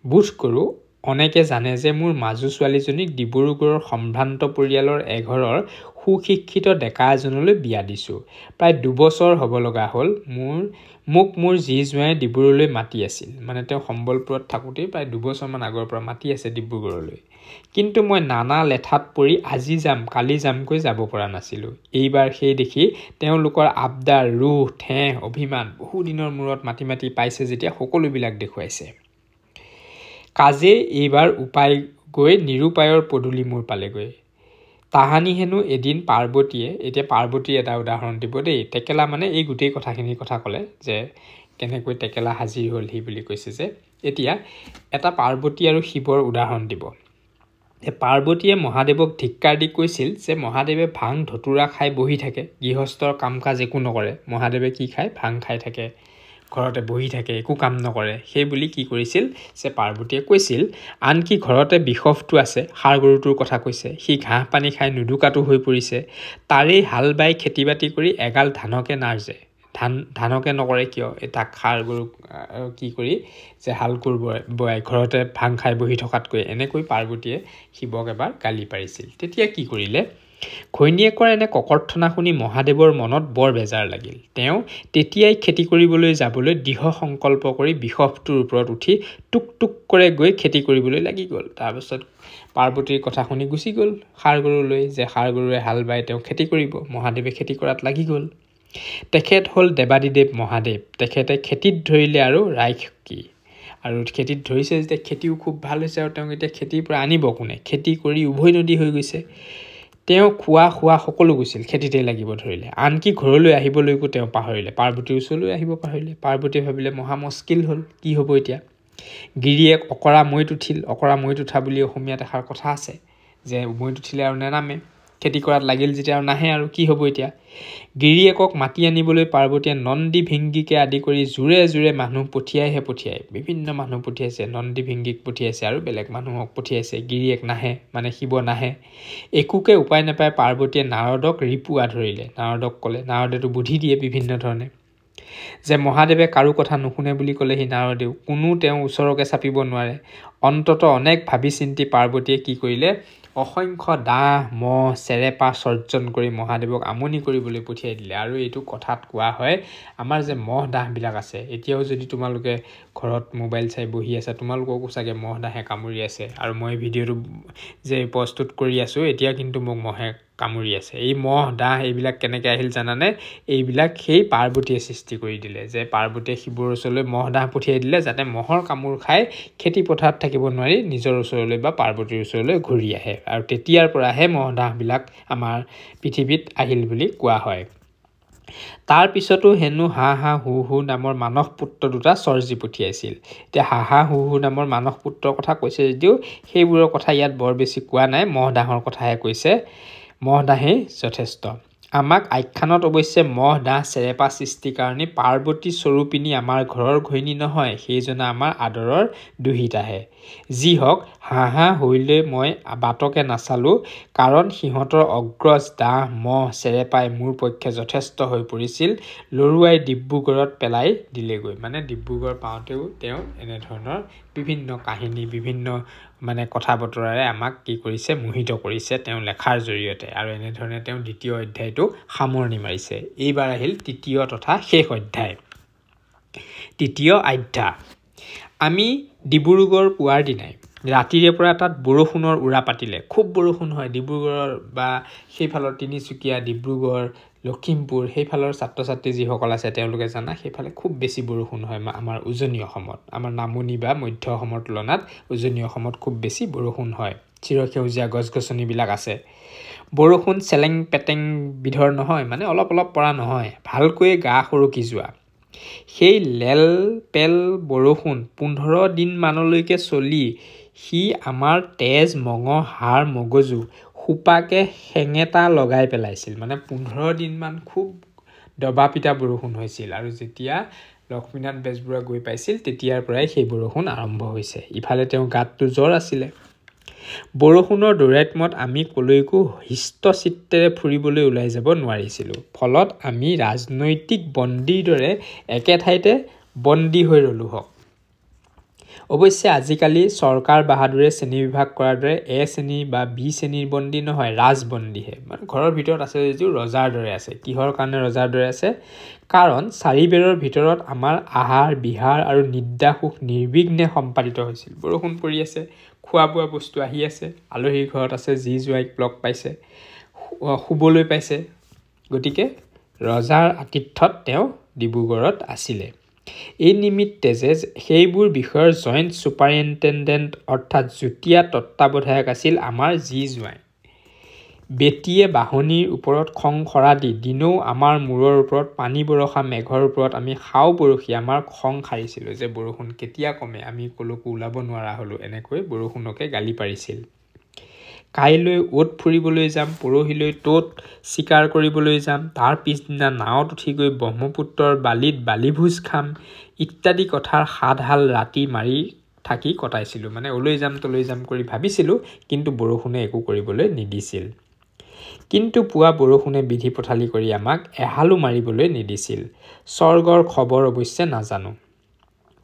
[SPEAKER 1] বোধ কৰোঁ অনেকে জানে যে মোৰ মাজু ছোৱালীজনীক ডিব্ৰুগড়ৰ সম্ভ্ৰান্ত পৰিয়ালৰ এঘৰৰ সুশিক্ষিত ডেকা এজনলৈ বিয়া দিছোঁ প্ৰায় 2 বছৰ হ'ব লগা হ'ল মোৰ যি জোৱাই ডিব্ৰুগড়লৈ মাতি আছিল মানে তেওঁ সম্বলপুৰত থাকোঁতেই প্ৰায় 2 বছৰমান আগৰ পৰা মাতি আছে ডিব্ৰুগড়লৈ কিন্তু মই নানা লেঠাত পৰি আজি যাম কালি যামকৈ যাব পৰা নাছিলোঁ এইবাৰ সেই দেখি তেওঁলোকৰ আবদাৰ ৰুহ ঠেহ অভিমান বহু দিনৰ মূৰত মাতি পাইছে যেতিয়া সকলোবিলাক দেখুৱাইছে কাজে এইবাৰ উপায় গৈ নিৰুপায়ৰ পদুলি মোৰ পালেগৈ তাহানি হেনো এদিন পাৰ্বতীয়ে এতিয়া পাৰ্বতীৰ এটা উদাহৰণ দিব দেই টেকেলা মানে এই গোটেই কথাখিনিৰ কথা ক'লে যে কেনেকৈ টেকেলা হাজিৰ হ'ল হি বুলি কৈছে যে এতিয়া এটা পাৰ্বতী আৰু শিৱৰ উদাহৰণ দিব পাৰ্বতীয়ে মহাদেৱক ধিক্কাৰ দি কৈছিল যে মহাদেৱে ভাং ধতুৰা খাই বহি থাকে গৃহস্থৰ কাম কাজ একো নকৰে মহাদেৱে কি খায় ভাং খাই থাকে ঘৰতে বহি থাকে একো কাম নকৰে সেই বুলি কি কৰিছিল যে পাৰ্বতীয়ে কৈছিল আনকি ঘৰতে বিখফটো আছে হাড় গৰুটোৰ কথা কৈছে সি ঘাঁহ পানী খাই নুদুকাটো হৈ পৰিছে তাৰেই হাল বাই খেতি বাতি কৰি এগাল ধানকে নাৰ্জে ধানকে নকৰে কিয় এটা হাড় গৰু কি কৰি যে হাল কোৰ বয়াই ঘৰতে ভাং খাই বহি থকাতকৈ এনেকৈ পাৰ্বতীয়ে শিৱক এবাৰ গালি পাৰিছিল তেতিয়া কি কৰিলে ঘৈণীয়েকৰ এনে ককৰ্থনা শুনি মহাদেৱৰ মনত বৰ বেজাৰ লাগিল তেওঁ তেতিয়াই খেতি কৰিবলৈ যাবলৈ দৃঢ় সংকল্প কৰি বিখফটোৰ ওপৰত উঠি টুক কৰে গৈ খেতি কৰিবলৈ লাগি গ'ল তাৰপিছত পাৰ্বতীৰ কথা শুনি গুচি গ'ল হাড় গৰুলৈ যে হাড় গৰুৰে হাল বাই তেওঁ খেতি কৰিব মহাদেৱে খেতি কৰাত লাগি গ'ল তেখেত হ'ল দেৱাদিদেৱ মহাদেৱ তেখেতে খেতিত ধৰিলে আৰু ৰাইখ কি আৰু খেতিত ধৰিছে যেতিয়া খেতিও খুব ভাল হৈছে আৰু তেওঁ এতিয়া খেতিৰ পৰা আনিব কোনে খেতি কৰি উভৈ নদী হৈ গৈছে তেওঁ খোৱা সকলো গৈছিল খেতিতে লাগিব ধৰিলে আনকি ঘৰলৈ আহিবলৈকো তেওঁ পাহৰিলে পাৰ্বতীৰ ওচৰলৈ আহিব পাহৰিলে পাৰ্বতীয়ে ভাবিলে মহা মুস্কিল হ'ল কি হ'ব এতিয়া গিৰিয়েক অকৰা মৈত উঠিল অকৰা মৈত উঠা বুলি অসমীয়াত এষাৰ কথা আছে যে মৈত উঠিলে আৰু নেনামে খেতি কৰাত লাগিল যেতিয়া আৰু নাহে আৰু কি হ'ব এতিয়া গিৰিয়েকক মাতি আনিবলৈ পাৰ্বতীয়ে নন্দী ভিংগীকে আদি কৰি জোৰে মানুহ পঠিয়াই বিভিন্ন মানুহ পঠিয়াইছে নন্দী ভিংগীক পঠিয়াইছে আৰু বেলেগ মানুহক পঠিয়াইছে গিৰিয়েক নাহে মানে শিৱ নাহে একোকে উপায় নাপায় পাৰ্বতীয়ে নাৰদক ৰিপুৱা ধৰিলে নাৰদক ক'লে নাৰদেতো বুদ্ধি দিয়ে বিভিন্ন ধৰণে যে মহাদেৱে কাৰো কথা নুশুনে বুলি ক'লে সি নাৰদেও কোনো তেওঁ ওচৰকে চাপিব নোৱাৰে অন্তত অনেক ভাবি চিন্তি পাৰ্বতীয়ে কি কৰিলে অসংখ্য দাহ মহ চেৰেপা সৰ্জন কৰি মহাদেৱক আমনি কৰিবলৈ পঠিয়াই দিলে আৰু এইটো কথাত কোৱা হয় আমাৰ যে মহ দাহবিলাক আছে এতিয়াও যদি তোমালোকে ঘৰত মোবাইল চাই বহি আছে তোমালোককো চাগে মহ দাহে কামুৰি আছে আৰু মই ভিডিঅ'টো যে প্ৰস্তুত কৰি আছো এতিয়া কিন্তু মোক মহে কামুৰি আছে এই মহ দাহ এইবিলাক কেনেকৈ আহিল জানানে এইবিলাক সেই পাৰ্বতীয়ে সৃষ্টি কৰি দিলে যে পাৰ্বতীয়ে শিৱৰ ওচৰলৈ মহ দাহ পঠিয়াই দিলে যাতে মহৰ কামুৰ খাই খেতি পথাৰত থাকিব নোৱাৰি নিজৰ ওচৰলৈ বা পাৰ্বতীৰ ওচৰলৈ ঘূৰি আহে আৰু তেতিয়াৰ পৰাহে মহ দাহবিলাক আমাৰ পৃথিৱীত আহিল বুলি কোৱা হয় তাৰ পিছতো হেনো হা হু নামৰ মানস পুত্ৰ দুটা চৰ্জি পঠিয়াইছিল এতিয়া হা হু নামৰ মানস পুত্ৰৰ কথা কৈছে যদিও সেইবোৰৰ কথা ইয়াত বৰ বেছি কোৱা নাই মহ দাহৰ কথাহে কৈছে মহ দাহেই যথেষ্ট আমাক আখ্যানত অৱশ্যে মহ দাহ চেৰেপা সৃষ্টিৰ কাৰণে পাৰ্বতী স্বৰূপিনী আমাৰ ঘৰৰ ঘৈণী নহয় সেইজনা আমাৰ আদৰৰ দুহিতাহে যি হওক হাঁহা হইলে মই বাটকে নাচালোঁ, কাৰণ সিহঁতৰ অগ্ৰজ দাহ মহ চেৰেপাই মোৰ পক্ষে যথেষ্ট হৈ পৰিছিল। লৰুৱাই ডিব্ৰুগড়ত পেলাই দিলেগৈ। মানে ডিব্ৰুগড় পাওঁতেও তেওঁ এনেধৰণৰ বিভিন্ন কাহিনী, বিভিন্ন কথা বতৰাৰে আমাক কি কৰিছে, মোহিত কৰিছে তেওঁ লেখাৰ জৰিয়তে। আৰু এনেধৰণে তেওঁ দ্বিতীয় অধ্যায়টো সামৰণি মাৰিছে। এইবাৰ আহিল তৃতীয় তথা শেষ অধ্যায়। তৃতীয় অধ্যায়। আমি ডিব্ৰুগড় পোৱাৰ দিনাই ৰাতিৰে পৰা তাত বৰষুণৰ উৰা পাতিলে। খুব বৰষুণ হয় ডিব্ৰুগড়ৰ বা সেইফালৰ তিনিচুকীয়া, ডিব্ৰুগড়, লখিমপুৰ সেইফালৰ ছাত্ৰ ছাত্ৰী যিসকল আছে তেওঁলোকে জানা, সেইফালে খুব বেছি বৰষুণ হয় আমাৰ উজনি অসমত। আমাৰ নামনি বা মধ্য অসমৰ তুলনাত উজনি অসমত খুব বেছি বৰষুণ হয়। চিৰসেউজীয়া গছ গছনিবিলাক আছে। বৰষুণ চেলেং পেটেং বিধৰ নহয়, অলপ অলপ পৰা নহয়, ভালকৈ গা সৰকি যোৱা। সেই লেল পেল বৰষুণ 15 দিন মানলৈকে চলি সি আমাৰ তেজ মঙহ হাড় মগজু সোপাকে হেঙেটা লগাই পেলাইছিল। 15 দিনমান খুব দবা পিটা বৰষুণ হৈছিল। আৰু যেতিয়া লক্ষ্মীনাথ বেজবৰুৱা গৈ পাইছিল তেতিয়াৰ পৰাই সেই বৰষুণ আৰম্ভ হৈছে। ইফালে তেওঁ গাতটো জ্বৰ আছিলে। বৰষুণৰ দৌৰাত্ম্যত আমি কলৈকো হৃষ্টচিত্তেৰে ফুৰিবলৈ ওলাই যাব নোৱাৰিছিলোঁ। ফলত আমি ৰাজনৈতিক বন্দীৰ দৰে একে ঠাইতে বন্দী হৈ ৰলোঁহক। অৱশ্যে আজিকালি চৰকাৰ বাহাদুৰে শ্ৰেণীবিভাগ কৰাৰ দৰে এ শ্ৰেণী বা বি শ্ৰেণীৰ বন্দী নহয়, ৰাজবন্দীহে। ঘৰৰ ভিতৰত আছে যদিও ৰজাৰ দৰে আছে। কিহৰ কাৰণে ৰজাৰ দৰে আছে? কাৰণ 4 বেৰৰ ভিতৰত আমাৰ আহাৰ বিহাৰ আৰু নিদ্ৰা সুখ নিৰ্বিঘ্নে সম্পাদিত হৈছিল। বৰষুণ পৰি আছে, খোৱা বোৱা বস্তু আহি আছে, আলহীৰ ঘৰত আছে, জী জোৱাইক লগ পাইছে, শুবলৈ পাইছে। গতিকে ৰজাৰ আতিথ্যত তেওঁ ডিব্ৰুগড়ত আছিলে। এই নিমিত্তে যে সেইবোৰ বিষয়ৰ জইণ্ট ছুপাৰিণ্টেণ্ডেণ্ট অৰ্থাৎ যুটীয়া তত্ত্বাৱধায়ক আছিল আমাৰ জী জোৱাই। বেটীয়ে বাঢ়নীৰ ওপৰত খং খৰা দি দিনৌ আমাৰ মূৰৰ ওপৰত পানী বৰষা মেঘৰ ওপৰত আমি খাও বৰশী আমাৰ খং সাৰিছিলোঁ যে বৰষুণ কেতিয়া কমে, আমি কলৈকো ওলাব নোৱাৰা হ'লোঁ। এনেকৈ বৰষুণকে গালি পাৰিছিল। কাইলৈ অ'ত ফুৰিবলৈ যাম, পৰহিলৈ ত'ত চিকাৰ কৰিবলৈ যাম, তাৰ পিছদিনা নাৱত উঠি গৈ ব্ৰহ্মপুত্ৰৰ বালিত বালিভোজ খাম ইত্যাদি কথাৰ সাতহাল ৰাতি মাৰি থাকি কটাইছিলোঁ। অলৈ যাম তলৈ যাম কৰি ভাবিছিলোঁ, কিন্তু বৰষুণে একো কৰিবলৈ নিদিছিল। কিন্তু পুৱা বৰষুণে বিধি পথালি কৰি আমাক এহালো মাৰিবলৈ নিদিছিল। স্বৰ্গৰ খবৰ অৱশ্যে নাজানো।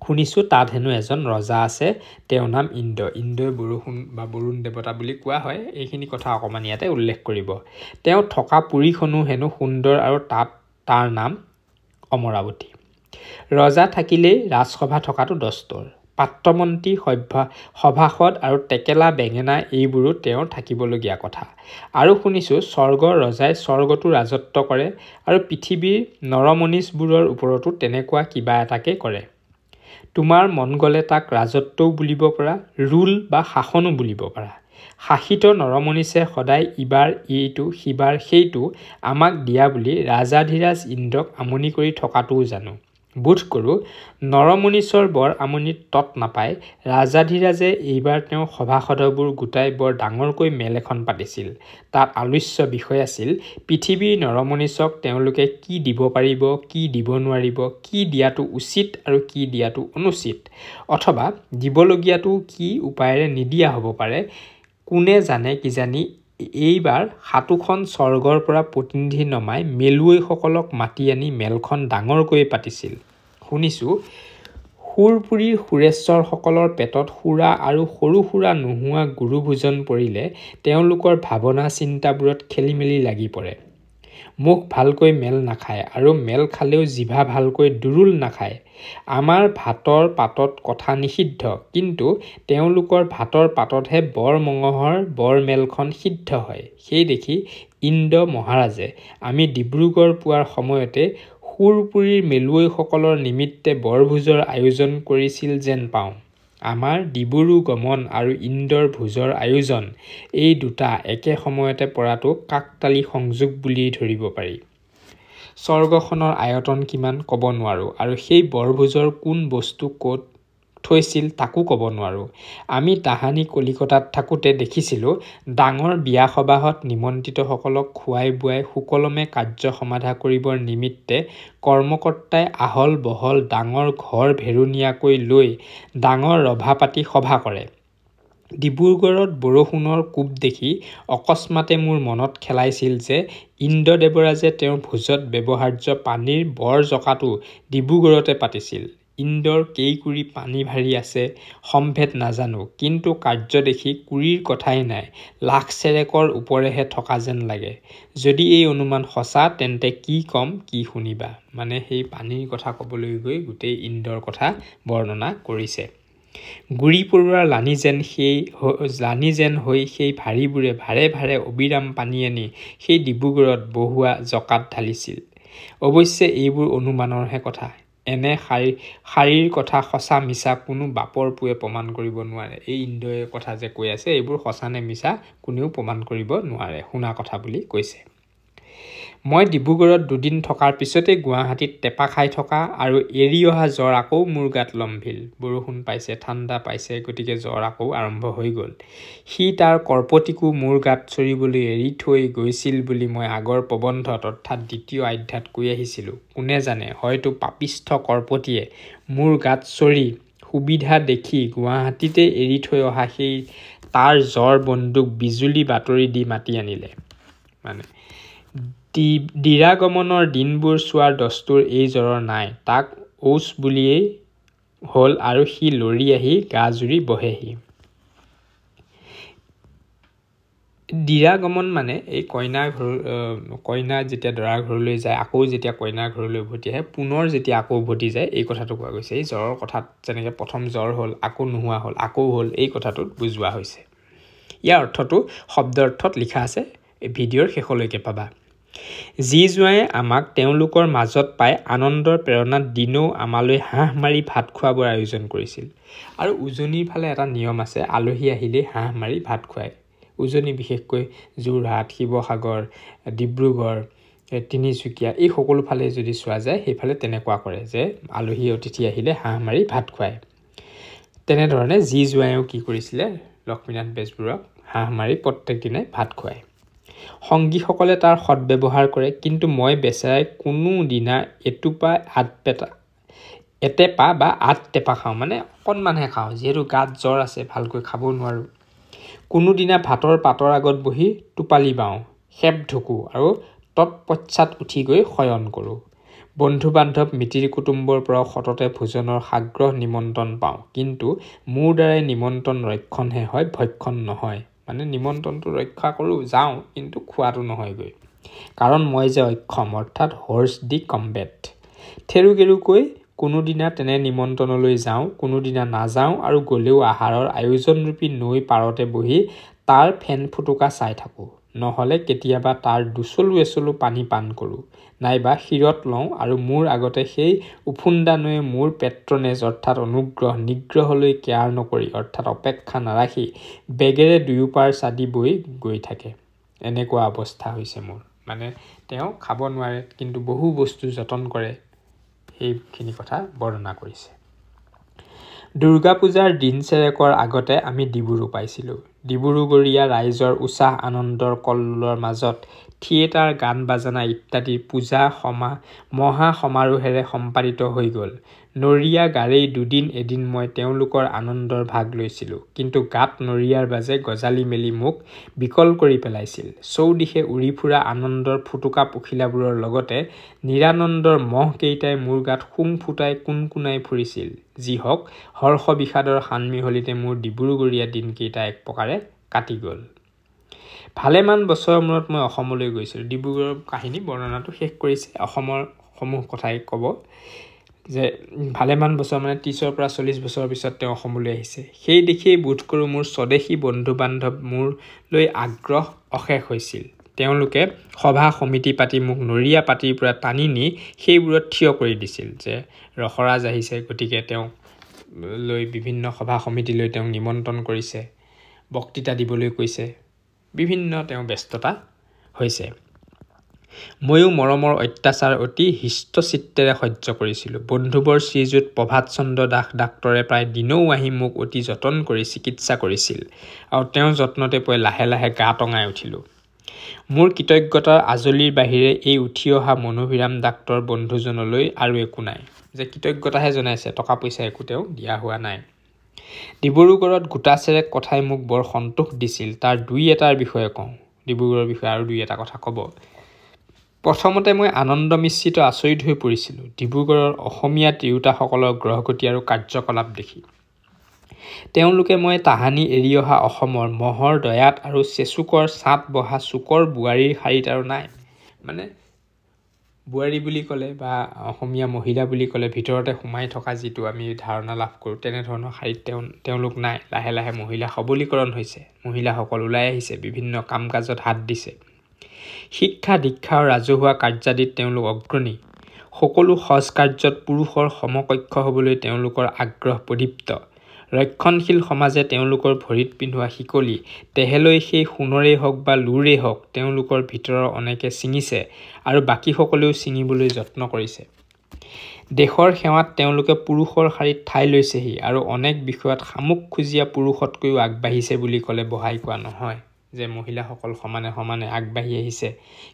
[SPEAKER 1] শুনিছোঁ তাত হেনো এজন ৰজা আছে, তেওঁৰ নাম ইন্দ্ৰ। ইন্দ্ৰই বৰষুণ বা বৰুণ দেৱতা বুলি কোৱা হয়। এইখিনি কথা অকণমান ইয়াতে উল্লেখ কৰিব। তেওঁ থকা পুৰীখনো হেনো সুন্দৰ আৰু তাৰ নাম অমৰাৱতী। ৰজা থাকিলেই ৰাজসভা থকাটো দস্তৰ। পাত্ৰমন্ত্ৰী সভাসদ আৰু টেকেলা বেঙেনা এইবোৰো তেওঁৰ থাকিবলগীয়া কথা। আৰু শুনিছোঁ স্বৰ্গৰ ৰজাই স্বৰ্গতো ৰাজত্ব কৰে আৰু পৃথিৱীৰ নৰমনীষবোৰৰ ওপৰতো তেনেকুৱা কিবা এটাকে কৰে। তোমাৰ মন গ'লে তাক ৰাজত্বও বুলিব পাৰা, ৰুল বা শাসনো বুলিব পাৰা। শাসিত নৰমনীষে সদায় ইবাৰ এইটো সিবাৰ সেইটো আমাক দিয়া বুলি ৰাজাধিৰাজ ইন্দ্ৰক আমনি কৰি থকাটোও জানো। বোধ কৰোঁ নৰমনীষৰ বৰ আমনিত তত নাপায় ৰাজাধিৰাজে এইবাৰ তেওঁৰ সভাসদবোৰ গোটাই বৰ ডাঙৰকৈ মেল এখন পাতিছিল। তাত আলোচ্য বিষয় আছিল পৃথিৱীৰ নৰমনীষক তেওঁলোকে কি দিব পাৰিব, কি দিব নোৱাৰিব, কি দিয়াটো উচিত আৰু কি দিয়াটো অনুচিত, অথবা দিবলগীয়াটো কি উপায়েৰে নিদিয়া হ'ব পাৰে। কোনে জানে কিজানি এইবাৰ 7খন স্বৰ্গৰ পৰা প্ৰতিনিধি নমাই মেলুৱৈসকলক মাতি আনি মেলখন ডাঙৰকৈ পাতিছিল। শুনিছোঁ সুৰপুৰীৰ সুৰেশ্বৰসকলৰ পেটত সুৰা আৰু সৰু সুৰা নোহোৱা গুৰুভোজন পৰিলে তেওঁলোকৰ ভাৱনা চিন্তাবোৰত খেলিমেলি লাগি পৰে। মুখ ভালকৈ মেল নাখায় আৰু মেল খালেও জিভা ভালকৈ দুৰুল নাখায়। আমাৰ ভাতৰ পাতত কথা নিষিদ্ধ, কিন্তু তেওঁলোকৰ ভাতৰ পাততহে বৰ মঙহৰ বৰ মেলখন সিদ্ধ হয়। সেই দেখি ইন্দ্ৰ মহাৰাজে আমি ডিব্ৰুগড় পোৱাৰ সময়তে সুৰপুৰীৰ মেলুৱৈসকলৰ নিমিত্তে বৰভোজৰ আয়োজন কৰিছিল যেন পাওঁ। আমাৰ ডিব্ৰু গমন আৰু ইন্দ্ৰৰ ভোজৰ আয়োজন এই দুটা একে সময়তে পৰাটো কাকতালী সংযোগ বুলিয়েই ধৰিব পাৰি। স্বৰ্গখনৰ আয়তন কিমান ক'ব নোৱাৰোঁ আৰু সেই বৰভোজৰ কোন বস্তু ক'ত থৈছিল তাকো ক'ব নোৱাৰোঁ। আমি তাহানি কলিকতাত থাকোঁতে দেখিছিলোঁ ডাঙৰ বিয়া সবাহত নিমন্ত্ৰিতসকলক খুৱাই বুৱাই সুকলমে কাৰ্য সমাধা কৰিবৰ নিমিত্তে কৰ্মকৰ্তাই আহল বহল ডাঙৰ ঘৰ ভেৰুনীয়াকৈ লৈ ডাঙৰ ৰভা পাতি সভা কৰে। ডিব্ৰুগড়ত বৰষুণৰ কোব দেখি অকস্মাতে মোৰ মনত খেলাইছিল যে ইন্দ্ৰদেৱৰাজে তেওঁৰ ভোজত ব্যৱহাৰ্য পানীৰ বৰ জকাটো ডিব্ৰুগড়তে পাতিছিল। ইন্দ্ৰৰ কেইকুৰি পানী ভাৰি আছে সম্ভেদ নাজানো, কিন্তু কাৰ্য দেখি কুৰিৰ কথাই নাই, লাখ চেৰেকৰ ওপৰেহে থকা যেন লাগে। যদি এই অনুমান সঁচা তেন্তে কি কম, কি শুনিবা। মানে সেই পানীৰ কথা ক'বলৈ গৈ গোটেই ইন্দ্ৰৰ কথা বৰ্ণনা কৰিছে। গুৰি পৰুৱাৰ লানি যেন হৈ সেই ভাৰীবোৰে ভাৰে ভাৰে অবিৰাম পানী আনি সেই ডিব্ৰুগড়ত বহুৱা জকাত ঢালিছিল। অৱশ্যে এইবোৰ অনুমানৰহে কথা। এনে শাৰীৰ কথা সঁচা মিছা কোনো বাপৰ পুৱে প্ৰমাণ কৰিব নোৱাৰে। এই ইন্দ্ৰই কথা যে কৈ আছে এইবোৰ সঁচা নে মিছা কোনেও প্ৰমাণ কৰিব নোৱাৰে, শুনা কথা বুলি কৈছে। মই ডিব্ৰুগড়ত দুদিন থকাৰ পিছতে গুৱাহাটীত টেপা খাই থকা আৰু এৰি অহা জ্বৰ আকৌ মোৰ গাত লম্ভিল। বৰষুণ পাইছে, ঠাণ্ডা পাইছে, গতিকে জ্বৰ আকৌ আৰম্ভ হৈ গ'ল। সি তাৰ কৰ্পটিকো মোৰ গাত চৰিবলৈ এৰি থৈ গৈছিল বুলি মই আগৰ প্ৰবন্ধত অৰ্থাৎ দ্বিতীয় অধ্যায়ত কৈ আহিছিলোঁ। কোনে জানে, হয়তো পাপিষ্ঠ কৰ্পটিয়ে মোৰ গাত চৰি সুবিধা দেখি গুৱাহাটীতে এৰি থৈ অহা সেই তাৰ জ্বৰ বন্দুক বিজুলী বাতৰি দি মাতি আনিলে। মানে দিৰাগমনৰ দিনবোৰ চোৱাৰ দস্তুৰ এই জ্বৰৰ নাই। তাক ঔচ বুলিয়েই হ'ল আৰু সি লৰি আহি গা জুৰি বহেহি। দিৰাগমন মানে এই কইনা যেতিয়া দৰাৰ ঘৰলৈ যায়, আকৌ যেতিয়া কইনাৰ ঘৰলৈ উভতি আহে, পুনৰ যেতিয়া আকৌ উভতি যায়, এই কথাটো কোৱা গৈছে। এই জ্বৰৰ কথাত যেনেকৈ প্ৰথম জ্বৰ হ'ল, আকৌ নোহোৱা হ'ল, আকৌ হ'ল, এই কথাটোত বুজোৱা হৈছে। ইয়াৰ অৰ্থটো শব্দ অৰ্থত লিখা আছে, এই ভিডিঅ'ৰ শেষলৈকে পাবা। যি জোঁৱায়ে আমাক তেওঁলোকৰ মাজত পাই আনন্দৰ প্ৰেৰণাত দিনৌ আমালৈ হাঁহ মাৰি ভাত খুৱাবৰ আয়োজন কৰিছিল। আৰু উজনিৰ ফালে এটা নিয়ম আছে, আলহী আহিলেই হাঁহ মাৰি ভাত খুৱায়। উজনি বিশেষকৈ যোৰহাট, শিৱসাগৰ, ডিব্ৰুগড়, তিনিচুকীয়া এই সকলো ফালে যদি চোৱা যায় সেইফালে তেনেকুৱা কৰে যে আলহী অতিথি আহিলে হাঁহ মাৰি ভাত খুৱায়। তেনেধৰণে যি জোঁৱায়েও কি কৰিছিলে, লক্ষ্মীনাথ বেজবৰুৱাক হাঁহ মাৰি প্ৰত্যেক দিনাই ভাত খুৱায়। সংগীসকলে তাৰ সৎব্যৱহাৰ কৰে, কিন্তু মই বেচেৰাই কোনো দিনা এটেপা বা আঠ টেপা খাওঁ, মানে অকণমানহে খাওঁ, যিহেতু গাত জ্বৰ আছে, ভালকৈ খাব নোৱাৰোঁ। কোনোদিনা ভাতৰ পাতৰ আগত বহি টোপালি বাওঁ, খেপ ঢুকোঁ আৰু তৎপশ্চাত উঠি গৈ শয়ন কৰোঁ। বন্ধু বান্ধৱ মিতিৰ কুটুম্বৰ পৰা সততে ভোজনৰ সাগ্ৰহ নিমন্ত্ৰণ পাওঁ, কিন্তু মোৰ দ্বাৰাই নিমন্ত্ৰণ ৰক্ষণহে হয়, ভক্ষণ নহয়। মানে নিমন্ত্ৰণটো ৰক্ষা কৰোঁ, যাওঁ, কিন্তু খোৱাটো নহয়গৈ। কাৰণ মই যে অক্ষম, অৰ্থাৎ হৰ্ছ দি কম্বেট। থেৰুগেৰুকৈ কোনোদিনা তেনে নিমন্ত্ৰণলৈ যাওঁ, কোনোদিনা নাযাওঁ আৰু গ'লেও আহাৰৰ আয়োজনৰূপী নৈ পাৰতে বহি তাৰ ফেন ফুটুকা চাই থাকোঁ। নহ'লে কেতিয়াবা তাৰ দুচলু এচলু পানী পান কৰোঁ, নাইবা শিৰত লওঁ আৰু মোৰ আগতে সেই উফুন্দা নৈয়ে মোৰ পেট্ৰনেজ অৰ্থাৎ অনুগ্ৰহ নিগ্ৰহলৈ কেয়াৰ নকৰি অৰ্থাৎ অপেক্ষা নাৰাখি বেগেৰে দুয়োপাৰ চাদি বৈ গৈ থাকে। এনেকুৱা অৱস্থা হৈছে মোৰ। মানে তেওঁ খাব নোৱাৰে, কিন্তু বহু বস্তু যতন কৰে, সেইখিনি কথা বৰ্ণনা কৰিছে। দুৰ্গা পূজাৰ দিন চেৰেকৰ আগতে আমি ডিব্ৰু পাইছিলোঁ। ডিব্ৰুগড়ীয়া ৰাইজৰ উৎসাহ আনন্দৰ কল্লোলৰ মাজত থিয়েটাৰ, গান বাজানা ইত্যাদিৰ পূজা মহা সমাৰোহেৰে সম্পাদিত হৈ গ'ল। নৰিয়া গাৰেই দুদিন এদিন মই তেওঁলোকৰ আনন্দৰ ভাগ লৈছিলোঁ, কিন্তু গাত নৰিয়াৰ বাজে গজালি মেলি মোক বিকল কৰি পেলাইছিল। চৌদিশে উৰি ফুৰা আনন্দৰ ফুটুকা পখিলাবোৰৰ লগতে নিৰানন্দৰ মহকেইটাই মোৰ গাত শুং ফুটাই কোনকোনাই ফুৰিছিল। যি হওক, হৰ্ষ বিষাদৰ সানমিহলিতে মোৰ ডিব্ৰুগড়ীয়া দিনকেইটা এক প্ৰকাৰে কাটি গ'ল। ভালেমান বছৰৰ মূৰত মই অসমলৈ গৈছিলোঁ। ডিব্ৰুগড়ৰ কাহিনী বৰ্ণনাটো শেষ কৰিছে, অসমৰ সমূহ কথাই ক'ব যে ভালেমান বছৰ মানে 30ৰ পৰা 40 বছৰৰ পিছত তেওঁ অসমলৈ আহিছে। সেই দেখিয়েই বোধ কৰোঁ মোৰ স্বদেশী বন্ধু বান্ধৱ মোৰলৈ আগ্ৰহ অশেষ হৈছিল। তেওঁলোকে সভা সমিতি পাতি মোক নৰিয়া পাতিৰ পৰা টানি নি সেইবোৰত থিয় কৰি দিছিল যে ৰসৰাজ আহিছে, গতিকে তেওঁক লৈ বিভিন্ন সভা সমিতিলৈ তেওঁক নিমন্ত্ৰণ কৰিছে, বক্তৃতা দিবলৈ কৈছে, বিভিন্ন তেওঁ ব্যস্ততা হৈছে। ময়ো মৰমৰ অত্যাচাৰ অতি হৃষ্টচিত্তেৰে সহ্য কৰিছিলোঁ। বন্ধুবৰ শ্ৰীযুত প্ৰভাত চন্দ্ৰ দাস ডাক্তৰে প্ৰায় দিনৌ আহি মোক অতি যতন কৰি চিকিৎসা কৰিছিল আৰু তেওঁৰ যত্নতে পৰি লাহে লাহে গা টঙাই উঠিলোঁ। মোৰ কৃতজ্ঞতাৰ আজলিৰ বাহিৰে এই উঠি অহা মনোভিৰাম ডাক্তৰ বন্ধুজনলৈ আৰু একো নাই। যে কৃতজ্ঞতাহে জনাইছে, টকা পইচা একো তেওঁ দিয়া হোৱা নাই। ডিব্ৰুগড়ত গোটাচেৰেক কথাই মোক বৰ সন্তোষ দিছিল। তাৰ দুই এটাৰ বিষয়ে কওঁ। ডিব্ৰুগড়ৰ বিষয়ে আৰু দুই এটা কথা ক'ব। প্ৰথমতে মই আনন্দ মিশ্ৰিত আচৰিত হৈ পৰিছিলোঁ ডিব্ৰুগড়ৰ অসমীয়া তিৰোতাসকলৰ গ্ৰহগতি আৰু কাৰ্যকলাপ দেখি। তেওঁলোকে মই তাহানি এৰি অহা অসমৰ মহৰ দয়াত আৰু চেচুকৰ ছাট বহা চুকৰ বোৱাৰীৰ শাৰীত আৰু নাই। মানে বোৱাৰী বুলি ক'লে বা অসমীয়া মহিলা বুলি ক'লে ভিতৰতে সোমাই থকা যিটো আমি ধাৰণা লাভ কৰোঁ, তেনেধৰণৰ শাৰীত তেওঁলোক নাই। লাহে লাহে মহিলা সবলীকৰণ হৈছে, মহিলাসকল ওলাই আহিছে, বিভিন্ন কাম কাজত হাত দিছে। শিক্ষা দীক্ষা আৰু ৰাজহুৱা কাৰ্যাদিত তেওঁলোক অগ্ৰণী। সকলো সজ কাৰ্যত পুৰুষৰ সমকক্ষ হ'বলৈ তেওঁলোকৰ আগ্ৰহ প্ৰদীপ্ত। ৰক্ষণশীল সমাজে তেওঁলোকৰ ভৰিত পিন্ধোৱা শিকলি তেহেলৈ সেই সোণৰেই হওক বা লুৰেই হওক তেওঁলোকৰ ভিতৰৰ অনেকে ছিঙিছে আৰু বাকীসকলেও ছিঙিবলৈ যত্ন কৰিছে। দেশৰ সেৱাত তেওঁলোকে পুৰুষৰ শাৰীত ঠাই লৈছেহি আৰু অনেক বিষয়ত শামুক খুজীয়া পুৰুষতকৈও আগবাঢ়িছে বুলি ক'লে বহাই কোৱা নহয় যে মহিলাসকল সমানে সমানে আগবাঢ়ি আহিছে,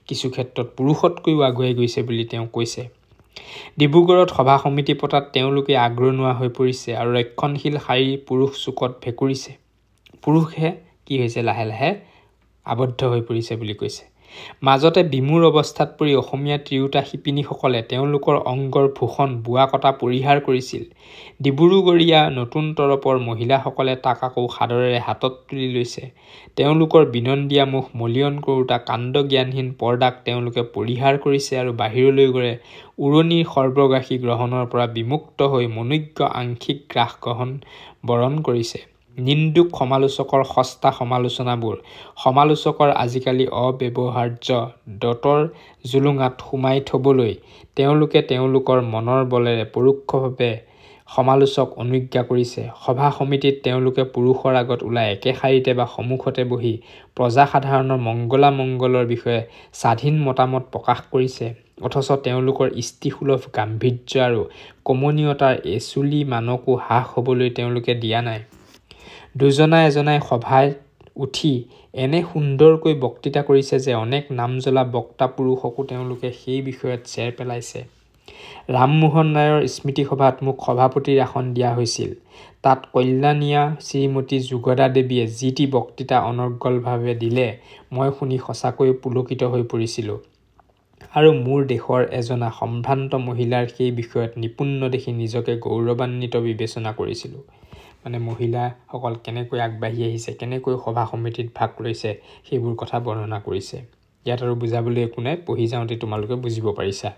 [SPEAKER 1] কিছু ক্ষেত্ৰত পুৰুষতকৈও আগুৱাই গৈছে বুলি তেওঁ কৈছে। ডিব্ৰুগড়ত সভা সমিতি পতাত তেওঁলোকে আগৰণুৱা হৈ পৰিছে আৰু ৰক্ষণশীল শাৰী পুৰুষ চুকত ভেকুৰিছে। পুৰুষে কি হৈছে লাহে লাহে আবদ্ধ হৈ পৰিছে বুলি কৈছে। মাজতে বিমূৰ অৱস্থাত পৰি অসমীয়া তিৰোতা শিপিনীসকলে তেওঁলোকৰ অংগৰ ভূষণ বোৱা কটা পৰিহাৰ কৰিছিল। ডিব্ৰুগড়ীয়া নতুন তৰপৰ মহিলাসকলে তাক আকৌ সাদৰেৰে হাতত তুলি লৈছে। তেওঁলোকৰ বিনন্দীয়া মুখ মলিয়ন কৰোঁতা কাণ্ডজ্ঞানহীন পৰ্দাক তেওঁলোকে পৰিহাৰ কৰিছে আৰু বাহিৰলৈ গৈ উৰণিৰ সৰ্বগ্ৰাসী গ্ৰহণৰ পৰা বিমুক্ত হৈ মনোজ্ঞ আংশিক গ্ৰাস বৰণ কৰিছে। নিন্দুক সমালোচকৰ সস্তা সমালোচনাবোৰ সমালোচকৰ আজিকালি অব্যৱহাৰ্য দতৰ জুলুঙাত সুমাই থবলৈ তেওঁলোকে তেওঁলোকৰ মনৰ বলেৰে পৰোক্ষভাৱে সমালোচক অনুজ্ঞা কৰিছে। সভা সমিতিত তেওঁলোকে পুৰুষৰ আগত ওলাই একে শাৰীতে বা সন্মুখতে বহি প্ৰজাসাধাৰণৰ মংগলামংগলৰ বিষয়ে স্বাধীন মতামত প্ৰকাশ কৰিছে। অথচ তেওঁলোকৰ স্ত্ৰীসুলভ গাম্ভীৰ্য আৰু কমনীয়তাৰ এচুলি মানকো হ্ৰাস হ'বলৈ তেওঁলোকে দিয়া নাই। দুজনাই এজনাই সভাত উঠি এনে সুন্দৰকৈ বক্তৃতা কৰিছে যে অনেক নামজ্বলা বক্তা পুৰুষকো তেওঁলোকে সেই বিষয়ত চেৰ পেলাইছে। ৰামমোহন ৰায়ৰ স্মৃতিসভাত মোক সভাপতিৰ আসন দিয়া হৈছিল। তাত কল্যাণীয়া শ্ৰীমতী যোগদা দেৱীয়ে যি টি বক্তৃতা অনৰ্গলভাৱে দিলে মই শুনি সঁচাকৈয়ে পুলকিত হৈ পৰিছিলোঁ আৰু মোৰ দেশৰ এজনা সম্ভ্ৰান্ত মহিলাৰ সেই বিষয়ত নিপুণ দেখি নিজকে গৌৰৱান্বিত বিবেচনা কৰিছিলোঁ। মানে মহিলাসকল কেনেকৈ আগবাঢ়ি আহিছে, কেনেকৈ সভা সমিতিত ভাগ লৈছে সেইবোৰ কথা বৰ্ণনা কৰিছে। ইয়াত আৰু বুজাবলৈ একো নাই, পঢ়ি যাওঁতে তোমালোকে বুজিব পাৰিছা।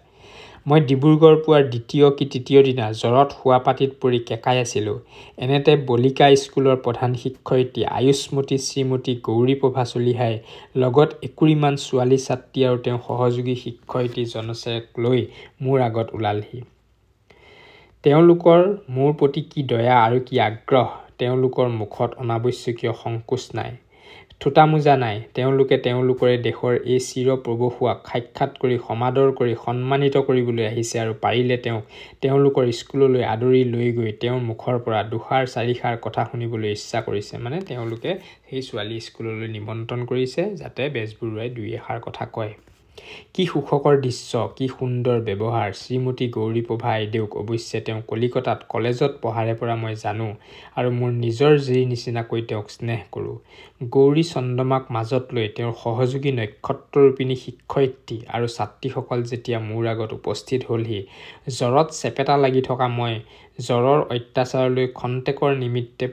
[SPEAKER 1] মই ডিব্ৰুগড় পোৱাৰ দ্বিতীয় কি তৃতীয় দিনা জ্বৰত শোৱাপাটিত পৰি কেঁকাই আছিলোঁ। এনেতে বলিকা স্কুলৰ প্ৰধান শিক্ষয়িত্ৰী আয়ুষ্মতী শ্ৰীমতী গৌৰীপ্ৰভা চলিহাই লগত একুৰিমান ছোৱালী ছাত্ৰী আৰু তেওঁৰ সহযোগী শিক্ষয়িত্ৰী জনচেৰেক লৈ মোৰ আগত ওলালহি। তেওঁলোকৰ মোৰ প্ৰতি কি দয়া আৰু কি আগ্ৰহ! তেওঁলোকৰ মুখত অনাৱশ্যকীয় সংকোচ নাই, থোটামোজা নাই। তেওঁলোকে তেওঁলোকৰে দেশৰ এই চিৰ প্ৰভুসুৱাক সাক্ষাৎ কৰি সমাদৰ কৰি সন্মানিত কৰিবলৈ আহিছে আৰু পাৰিলে তেওঁলোকৰ স্কুললৈ আদৰি লৈ গৈ তেওঁৰ মুখৰ পৰা দুষাৰ চাৰিষাৰ কথা শুনিবলৈ ইচ্ছা কৰিছে। মানে তেওঁলোকে সেই ছোৱালী স্কুললৈ নিমন্ত্ৰণ কৰিছে যাতে বেজবৰুৱাই দুই এষাৰ কথা কয়। কি সুখকৰ দৃশ্য, কি সুন্দৰ ব্যৱহাৰ! শ্ৰীমতী গৌৰীপ্ৰভা আইদেউক অৱশ্যে তেওঁ কলিকতাত কলেজত পঢ়াৰে পৰা মই জানো আৰু মোৰ নিজৰ জীৰ নিচিনাকৈ তেওঁক স্নেহ কৰোঁ। গৌৰী চন্দ্ৰমাক মাজত লৈ তেওঁৰ সহযোগী নক্ষত্ৰৰূপিণী শিক্ষয়িত্ৰী আৰু ছাত্ৰীসকল যেতিয়া মোৰ আগত উপস্থিত হ'লহি, জ্বৰত চেপেটা লাগি থকা মই জ্বৰৰ অত্যাচাৰলৈ খন্তেকৰ নিমিত্তে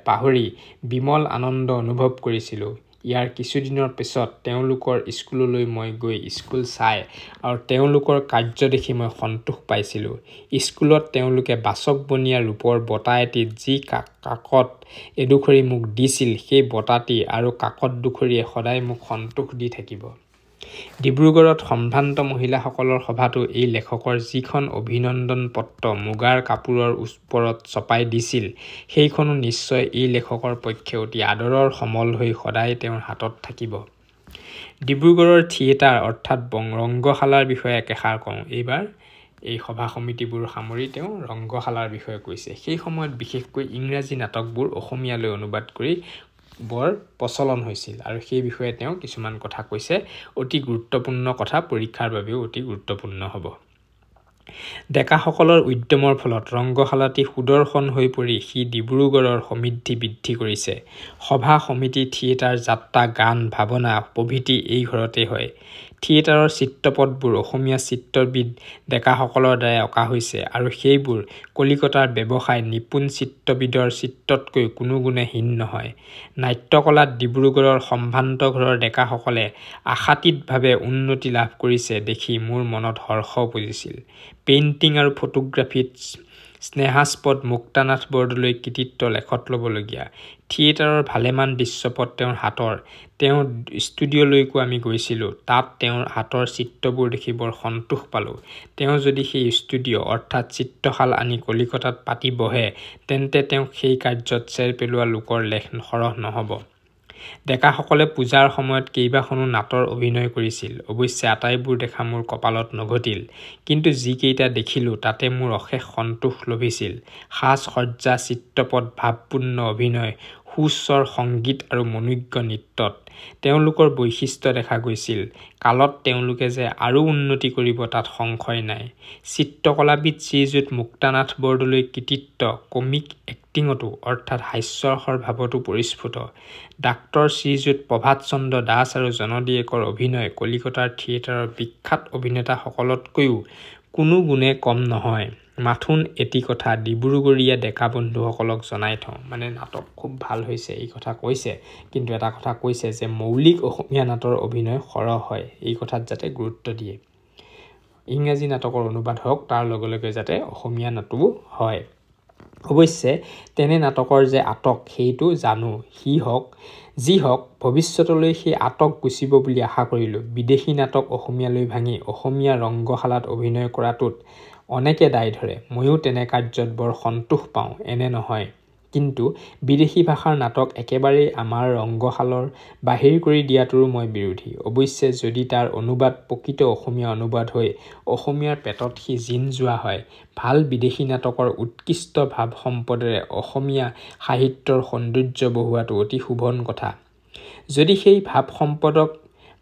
[SPEAKER 1] পাহৰি বিমল আনন্দ অনুভৱ কৰিছিলোঁ। ইয়াৰ কিছুদিনৰ পিছত তেওঁলোকৰ স্কুললৈ মই গৈ স্কুল চাই আৰু তেওঁলোকৰ কাৰ্য দেখি মই সন্তোষ পাইছিলোঁ। স্কুলত তেওঁলোকে বাচক বনীয়া ৰূপৰ বঁটা এটিত যি কাকত এডোখৰি মোক দিছিল, সেই বঁটাটি আৰু কাকত দুখৰিয়ে সদায় মোক সন্তোষ দি থাকিব। ডিব্ৰুগড়ত সম্ভ্ৰান্ত মহিলাসকলৰ সভাতো এই লেখকৰ যিখন অভিনন্দন পত্ৰ মুগাৰ কাপোৰৰ ওপৰত ছপাই দিছিল, সেইখনো নিশ্চয় এই লেখকৰ পক্ষে অতি আদৰৰ সমল হৈ সদায় তেওঁৰ হাতত থাকিব। ডিব্ৰুগড়ৰ থিয়েটাৰ অৰ্থাৎ ৰংগশালাৰ বিষয়ে একেষাৰ কওঁ। এইবাৰ এই সভা সমিতিবোৰ সামৰি তেওঁ ৰংগশালাৰ বিষয়ে কৈছে। সেই সময়ত বিশেষকৈ ইংৰাজী নাটকবোৰ অসমীয়ালৈ অনুবাদ কৰি বৰ প্ৰচলন হৈছিল আৰু সেই বিষয়ে তেওঁ কিছুমান কথা কৈছে। অতি গুৰুত্বপূৰ্ণ কথা, পৰীক্ষাৰ বাবেও অতি গুৰুত্বপূৰ্ণ হ'ব। ডেকাসকলৰ উদ্যমৰ ফলত ৰংগশালাটি সুদৰ্শন হৈ পৰি সি ডিব্ৰুগড়ৰ সমৃদ্ধি বৃদ্ধি কৰিছে। সভা সমিতি থিয়েটাৰ যাত্ৰা গান ভাৱনা প্ৰভৃতি এই ঘৰতে হয়। থিয়েটাৰৰ চিত্ৰপটবোৰ অসমীয়া চিত্ৰবিদ ডেকাসকলৰ দ্বাৰাই অঁকা হৈছে আৰু সেইবোৰ কলিকতাৰ ব্যৱসায় নিপুণ চিত্ৰবিদৰ চিত্ৰতকৈ কোনো গুণে হীন নহয়। নাট্যকলাত ডিব্ৰুগড়ৰ সম্ভ্ৰান্ত ঘৰৰ ডেকাসকলে আশাতীতভাৱে উন্নতি লাভ কৰিছে দেখি মোৰ মনত হৰ্ষ উপজিছিল। পেইণ্টিং আৰু ফটোগ্ৰাফীত স্নেহাস্পদ মুক্তানাথ বৰদলৈ কৃতিত্ব লেখত ল'বলগীয়া। থিয়েটাৰৰ ভালেমান দৃশ্যপট তেওঁৰ হাতৰ। তেওঁৰ ষ্টুডিঅ'লৈকো আমি গৈছিলোঁ। তাত তেওঁৰ হাতৰ চিত্ৰবোৰ দেখি বৰ সন্তোষ পালোঁ। তেওঁ যদি সেই ষ্টুডিঅ' অৰ্থাৎ চিত্ৰশাল আনি কলিকতাত পাতি বহে তেন্তে তেওঁক সেই কাৰ্যত চেৰ পেলোৱা লোকৰ লেখ সৰহ নহ'ব। ডেকাসকলে পূজাৰ সময়ত কেইবাখনো নাটৰ অভিনয় কৰিছিল। অৱশ্যে আটাইবোৰ দেখা মোৰ কপালত নঘটিল। কিন্তু যিকেইটা দেখিলোঁ তাতে মোৰ অশেষ সন্তোষ লভিছিল। সাজ সজ্জা চিত্ৰপট ভাৱপূৰ্ণ অভিনয় সুস্বৰ সংগীত আৰু মনোজ্ঞ নৃত্যত তেওঁলোকৰ বৈশিষ্ট্য দেখা গৈছিল। কালত তেওঁলোকে যে আৰু উন্নতি কৰিব তাত সংশয় নাই। চিত্ৰকলাবিদ শ্ৰীযুত মুক্তানাথ বৰদলৈ কৃতিত্ব কমিক এক্টিঙতো অৰ্থাৎ হাস্যৰসৰ ভাৱতো পৰিস্ফুট। ডাক্তৰ শ্ৰীযুত প্ৰভাত চন্দ্ৰ দাস আৰু জনদিয়েকৰ অভিনয় কলিকতাৰ থিয়েটাৰৰ বিখ্যাত অভিনেতাসকলতকৈও কোনো গুণে কম নহয়। মাথোন এটি কথা ডিব্ৰুগড়ীয়া ডেকা বন্ধুসকলক জনাই থওঁ। মানে নাটক খুব ভাল হৈছে এই কথা কৈছে, কিন্তু এটা কথা কৈছে যে মৌলিক অসমীয়া নাটৰ অভিনয় সৰহ হয়, এই কথাত যাতে গুৰুত্ব দিয়ে। ইংৰাজী নাটকৰ অনুবাদ হওক, তাৰ লগে লগে যাতে অসমীয়া নাটকো হয়। অৱশ্যে তেনে নাটকৰ যে আটক সেইটো জানো। যি হওক ভৱিষ্যতলৈ সেই আটক গুচিব বুলি আশা কৰিলোঁ। বিদেশী নাটক অসমীয়ালৈ ভাঙি অসমীয়া ৰংগশালাত অভিনয় কৰাটোত অনেকে দায় ধৰে। ময়ো তেনে কাৰ্যত বৰ সন্তোষ পাওঁ, এনে নহয়। কিন্তু বিদেশী ভাষাৰ নাটক একেবাৰেই আমাৰ ৰংগশালৰ বাহিৰ কৰি দিয়াটোৰো মই বিৰোধী। অৱশ্যে যদি তাৰ অনুবাদ প্ৰকৃত অসমীয়া অনুবাদ হৈ অসমীয়াৰ পেটত সি জিন যোৱা হয়, ভাল বিদেশী নাটকৰ উৎকৃষ্ট ভাৱ সম্পদেৰে অসমীয়া সাহিত্যৰ সৌন্দৰ্য বঢ়োৱাটো অতি শোভন কথা। যদি সেই ভাৱ সম্পদক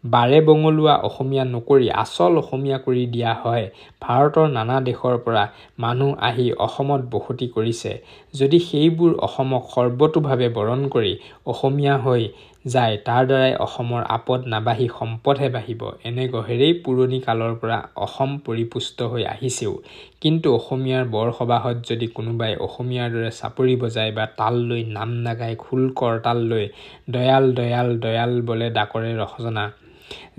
[SPEAKER 1] বাৰে বঙলোৱা অসমীয়া নকৰি আচল অসমীয়া কৰি দিয়া হয়, ভাৰতৰ নানা দেশৰ পৰা মানুহ আহি অসমত বসতি কৰিছে, যদি সেইবোৰ অসমক সৰ্বতোভাৱে বৰণ কৰি অসমীয়া হৈ যায়, তাৰ দ্বাৰাই অসমৰ আপদ নাবাঢ়ি সম্পদহে বাঢ়িব। এনে গহেৰেই পুৰণি কালৰ পৰা অসম পৰিপুষ্ট হৈ আহিছেও। কিন্তু অসমীয়াৰ বৰসবাহত যদি কোনোবাই অসমীয়াৰ দৰে চাপৰি বজায় বা তাল লৈ নাম নাগায় খোল কৰতাল লৈ দয়াল দয়াল দয়াল বলে ডাকৰে ৰসনা,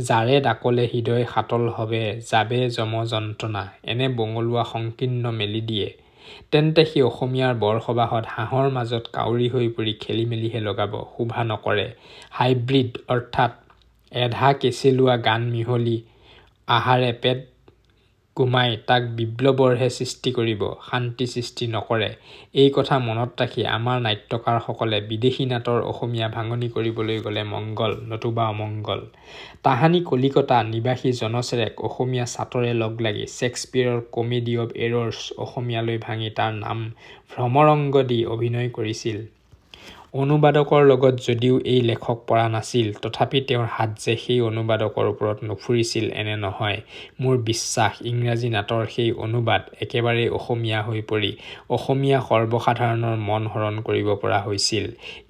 [SPEAKER 1] যাৰে ডাকলে হৃদয় সাতল হবে যাবে যম যন্ত্ৰণা, এনে বঙলোৱা সংকীৰ্ণ মেলি দিয়ে, তেন্তে সি অসমীয়াৰ বৰসবাহত হাঁহৰ মাজত কাউৰী হৈ পৰি খেলি মেলিহে লগাব, শোভা নকৰে। হাইব্ৰিড অৰ্থাৎ এধা কেঁচেলুৱা গান মিহলি আহাৰে পেট গুমাই তাক বিপ্লৱৰহে সৃষ্টি কৰিব, শান্তি সৃষ্টি নকৰে। এই কথা মনত ৰাখি আমাৰ নাট্যকাৰসকলে বিদেশী নাটৰ অসমীয়া ভাঙনি কৰিবলৈ গ'লে মংগল নতুবা অমংগল। তাহানি কলিকতা নিবাসী জনচেৰেক অসমীয়া ছাটৰে লগ লাগি শ্বেক্সপিয়েৰৰ কমেডি অৱ এৰৰ্ছ অসমীয়ালৈ ভাঙি তাৰ নাম ভ্ৰমৰংগ দি অভিনয় কৰিছিল। অনুবাদকৰ লগত যদিও এই লেখক পৰা নাছিল, তথাপি তেওঁৰ হাত যে সেই অনুবাদকৰ ওপৰত নুফুৰিছিল এনে নহয়। মোৰ বিশ্বাস ইংৰাজী নাটৰ সেই অনুবাদ একেবাৰেই অসমীয়া হৈ পৰি অসমীয়া সৰ্বসাধাৰণৰ মন হৰণ কৰিব পৰা হৈছিল।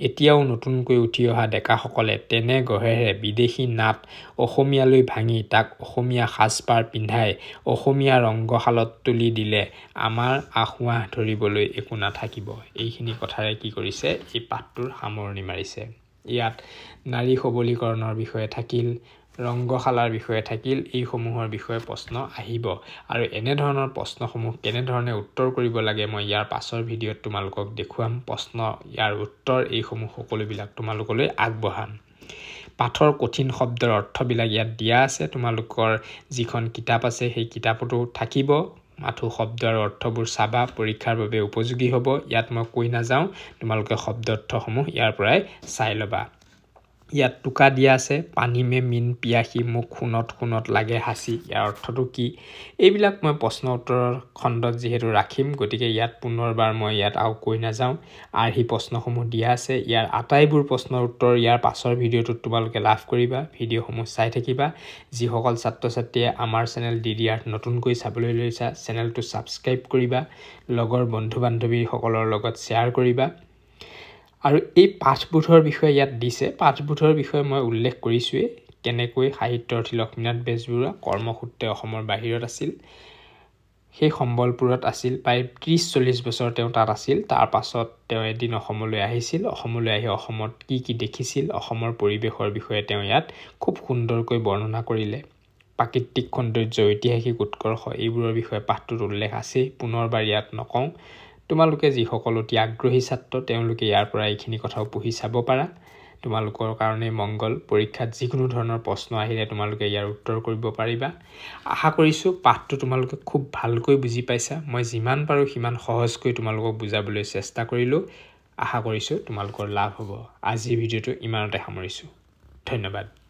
[SPEAKER 1] এতিয়াও নতুনকৈ উঠি অহা ডেকাসকলে তেনে গহেৰে বিদেশী নাট অসমীয়ালৈ ভাঙি তাক অসমীয়া সাজপাৰ পিন্ধাই অসমীয়া ৰংগশালত তুলি দিলে আমাৰ আঁসোৱাহ ধৰিবলৈ একো নাথাকিব। এইখিনি কথাৰে কি কৰিছে, এই পাঠটোৰ সামৰণি মাৰিছে। ইয়াত নাৰী সবলীকৰণৰ বিষয়ে থাকিল, ৰংগশালাৰ বিষয়ে থাকিল, এইসমূহৰ বিষয়ে প্ৰশ্ন আহিব আৰু এনেধৰণৰ প্ৰশ্নসমূহ কেনেধৰণে উত্তৰ কৰিব লাগে মই ইয়াৰ পাছৰ ভিডিঅ'ত তোমালোকক দেখুৱাম। প্ৰশ্ন ইয়াৰ উত্তৰ এইসমূহ সকলোবিলাক তোমালোকলৈ আগবঢ়াম। পাঠৰ কঠিন শব্দৰ অৰ্থবিলাক ইয়াত দিয়া আছে। তোমালোকৰ যিখন কিতাপ আছে সেই কিতাপতো থাকিব। মাথো শব্দ আৰু অৰ্থবোৰ চাবা, পৰীক্ষাৰ বাবে উপযোগী হ'ব। ইয়াত মই কৈ নাযাওঁ, তোমালোকে শব্দ অৰ্থসমূহ ইয়াৰ পৰাই চাই ল'বা। ইয়াত টোকা দিয়া আছে পানী মে মিন পিয়াসী মোক খুনত লাগে হাসি ইয়াৰ অৰ্থটো কি এইবিলাক মই প্ৰশ্ন উত্তৰৰ খণ্ডত যেহেতু ৰাখিম গতিকে ইয়াত পুনৰবাৰ মই ইয়াত আৰু কৈ নাযাওঁ আৰ্হি প্ৰশ্নসমূহ দিয়া আছে ইয়াৰ আটাইবোৰ প্ৰশ্নৰ উত্তৰ ইয়াৰ পাছৰ ভিডিঅ'টোত তোমালোকে লাভ কৰিবা ভিডিঅ'সমূহ চাই থাকিবা যিসকল ছাত্ৰ ছাত্ৰীয়ে আমাৰ চেনেল DDR নতুনকৈ চাবলৈ লৈছা চেনেলটো সাবস্ক্ৰাইব কৰিবা লগৰ বন্ধু বান্ধৱীসকলৰ লগত শ্বেয়াৰ কৰিবা আৰু এই পাঠবোধৰ বিষয়ে ইয়াত দিছে পাঠবোধৰ বিষয়ে মই উল্লেখ কৰিছোৱে কেনেকৈ সাহিত্যৰ্থী লক্ষ্মীনাথ বেজবৰুৱা কৰ্মসূত্ৰে অসমৰ বাহিৰত আছিল সেই সম্বলপুৰত আছিল প্ৰায় 30-40 বছৰ তেওঁ তাত আছিল তাৰ পাছত তেওঁ এদিন অসমলৈ আহিছিল অসমলৈ আহি অসমত কি দেখিছিল অসমৰ পৰিবেশৰ বিষয়ে তেওঁ ইয়াত খুব সুন্দৰকৈ বৰ্ণনা কৰিলে প্ৰাকৃতিক সৌন্দৰ্য ঐতিহাসিক উৎকৰ্ষ এইবোৰৰ বিষয়ে পাঠটোত উল্লেখ আছে পুনৰবাৰ ইয়াত নকওঁ তোমালোকে যিসকল অতি আগ্ৰহী ছাত্ৰ তেওঁলোকে ইয়াৰ পৰা এইখিনি কথাও পঢ়ি চাব পাৰা তোমালোকৰ কাৰণে মংগল পৰীক্ষাত যিকোনো ধৰণৰ প্ৰশ্ন আহিলে তোমালোকে ইয়াৰ উত্তৰ কৰিব পাৰিবা আশা কৰিছো পাঠটো তোমালোকে খুব ভালকৈ বুজি পাইছা মই যিমান পাৰো সিমান সহজকৈ তোমালোকক বুজাবলৈ চেষ্টা কৰিলো আশা কৰিছো তোমালোকৰ লাভ হ'ব আজিৰ ভিডিঅ'টো ইমানতে সামৰিছো ধন্যবাদ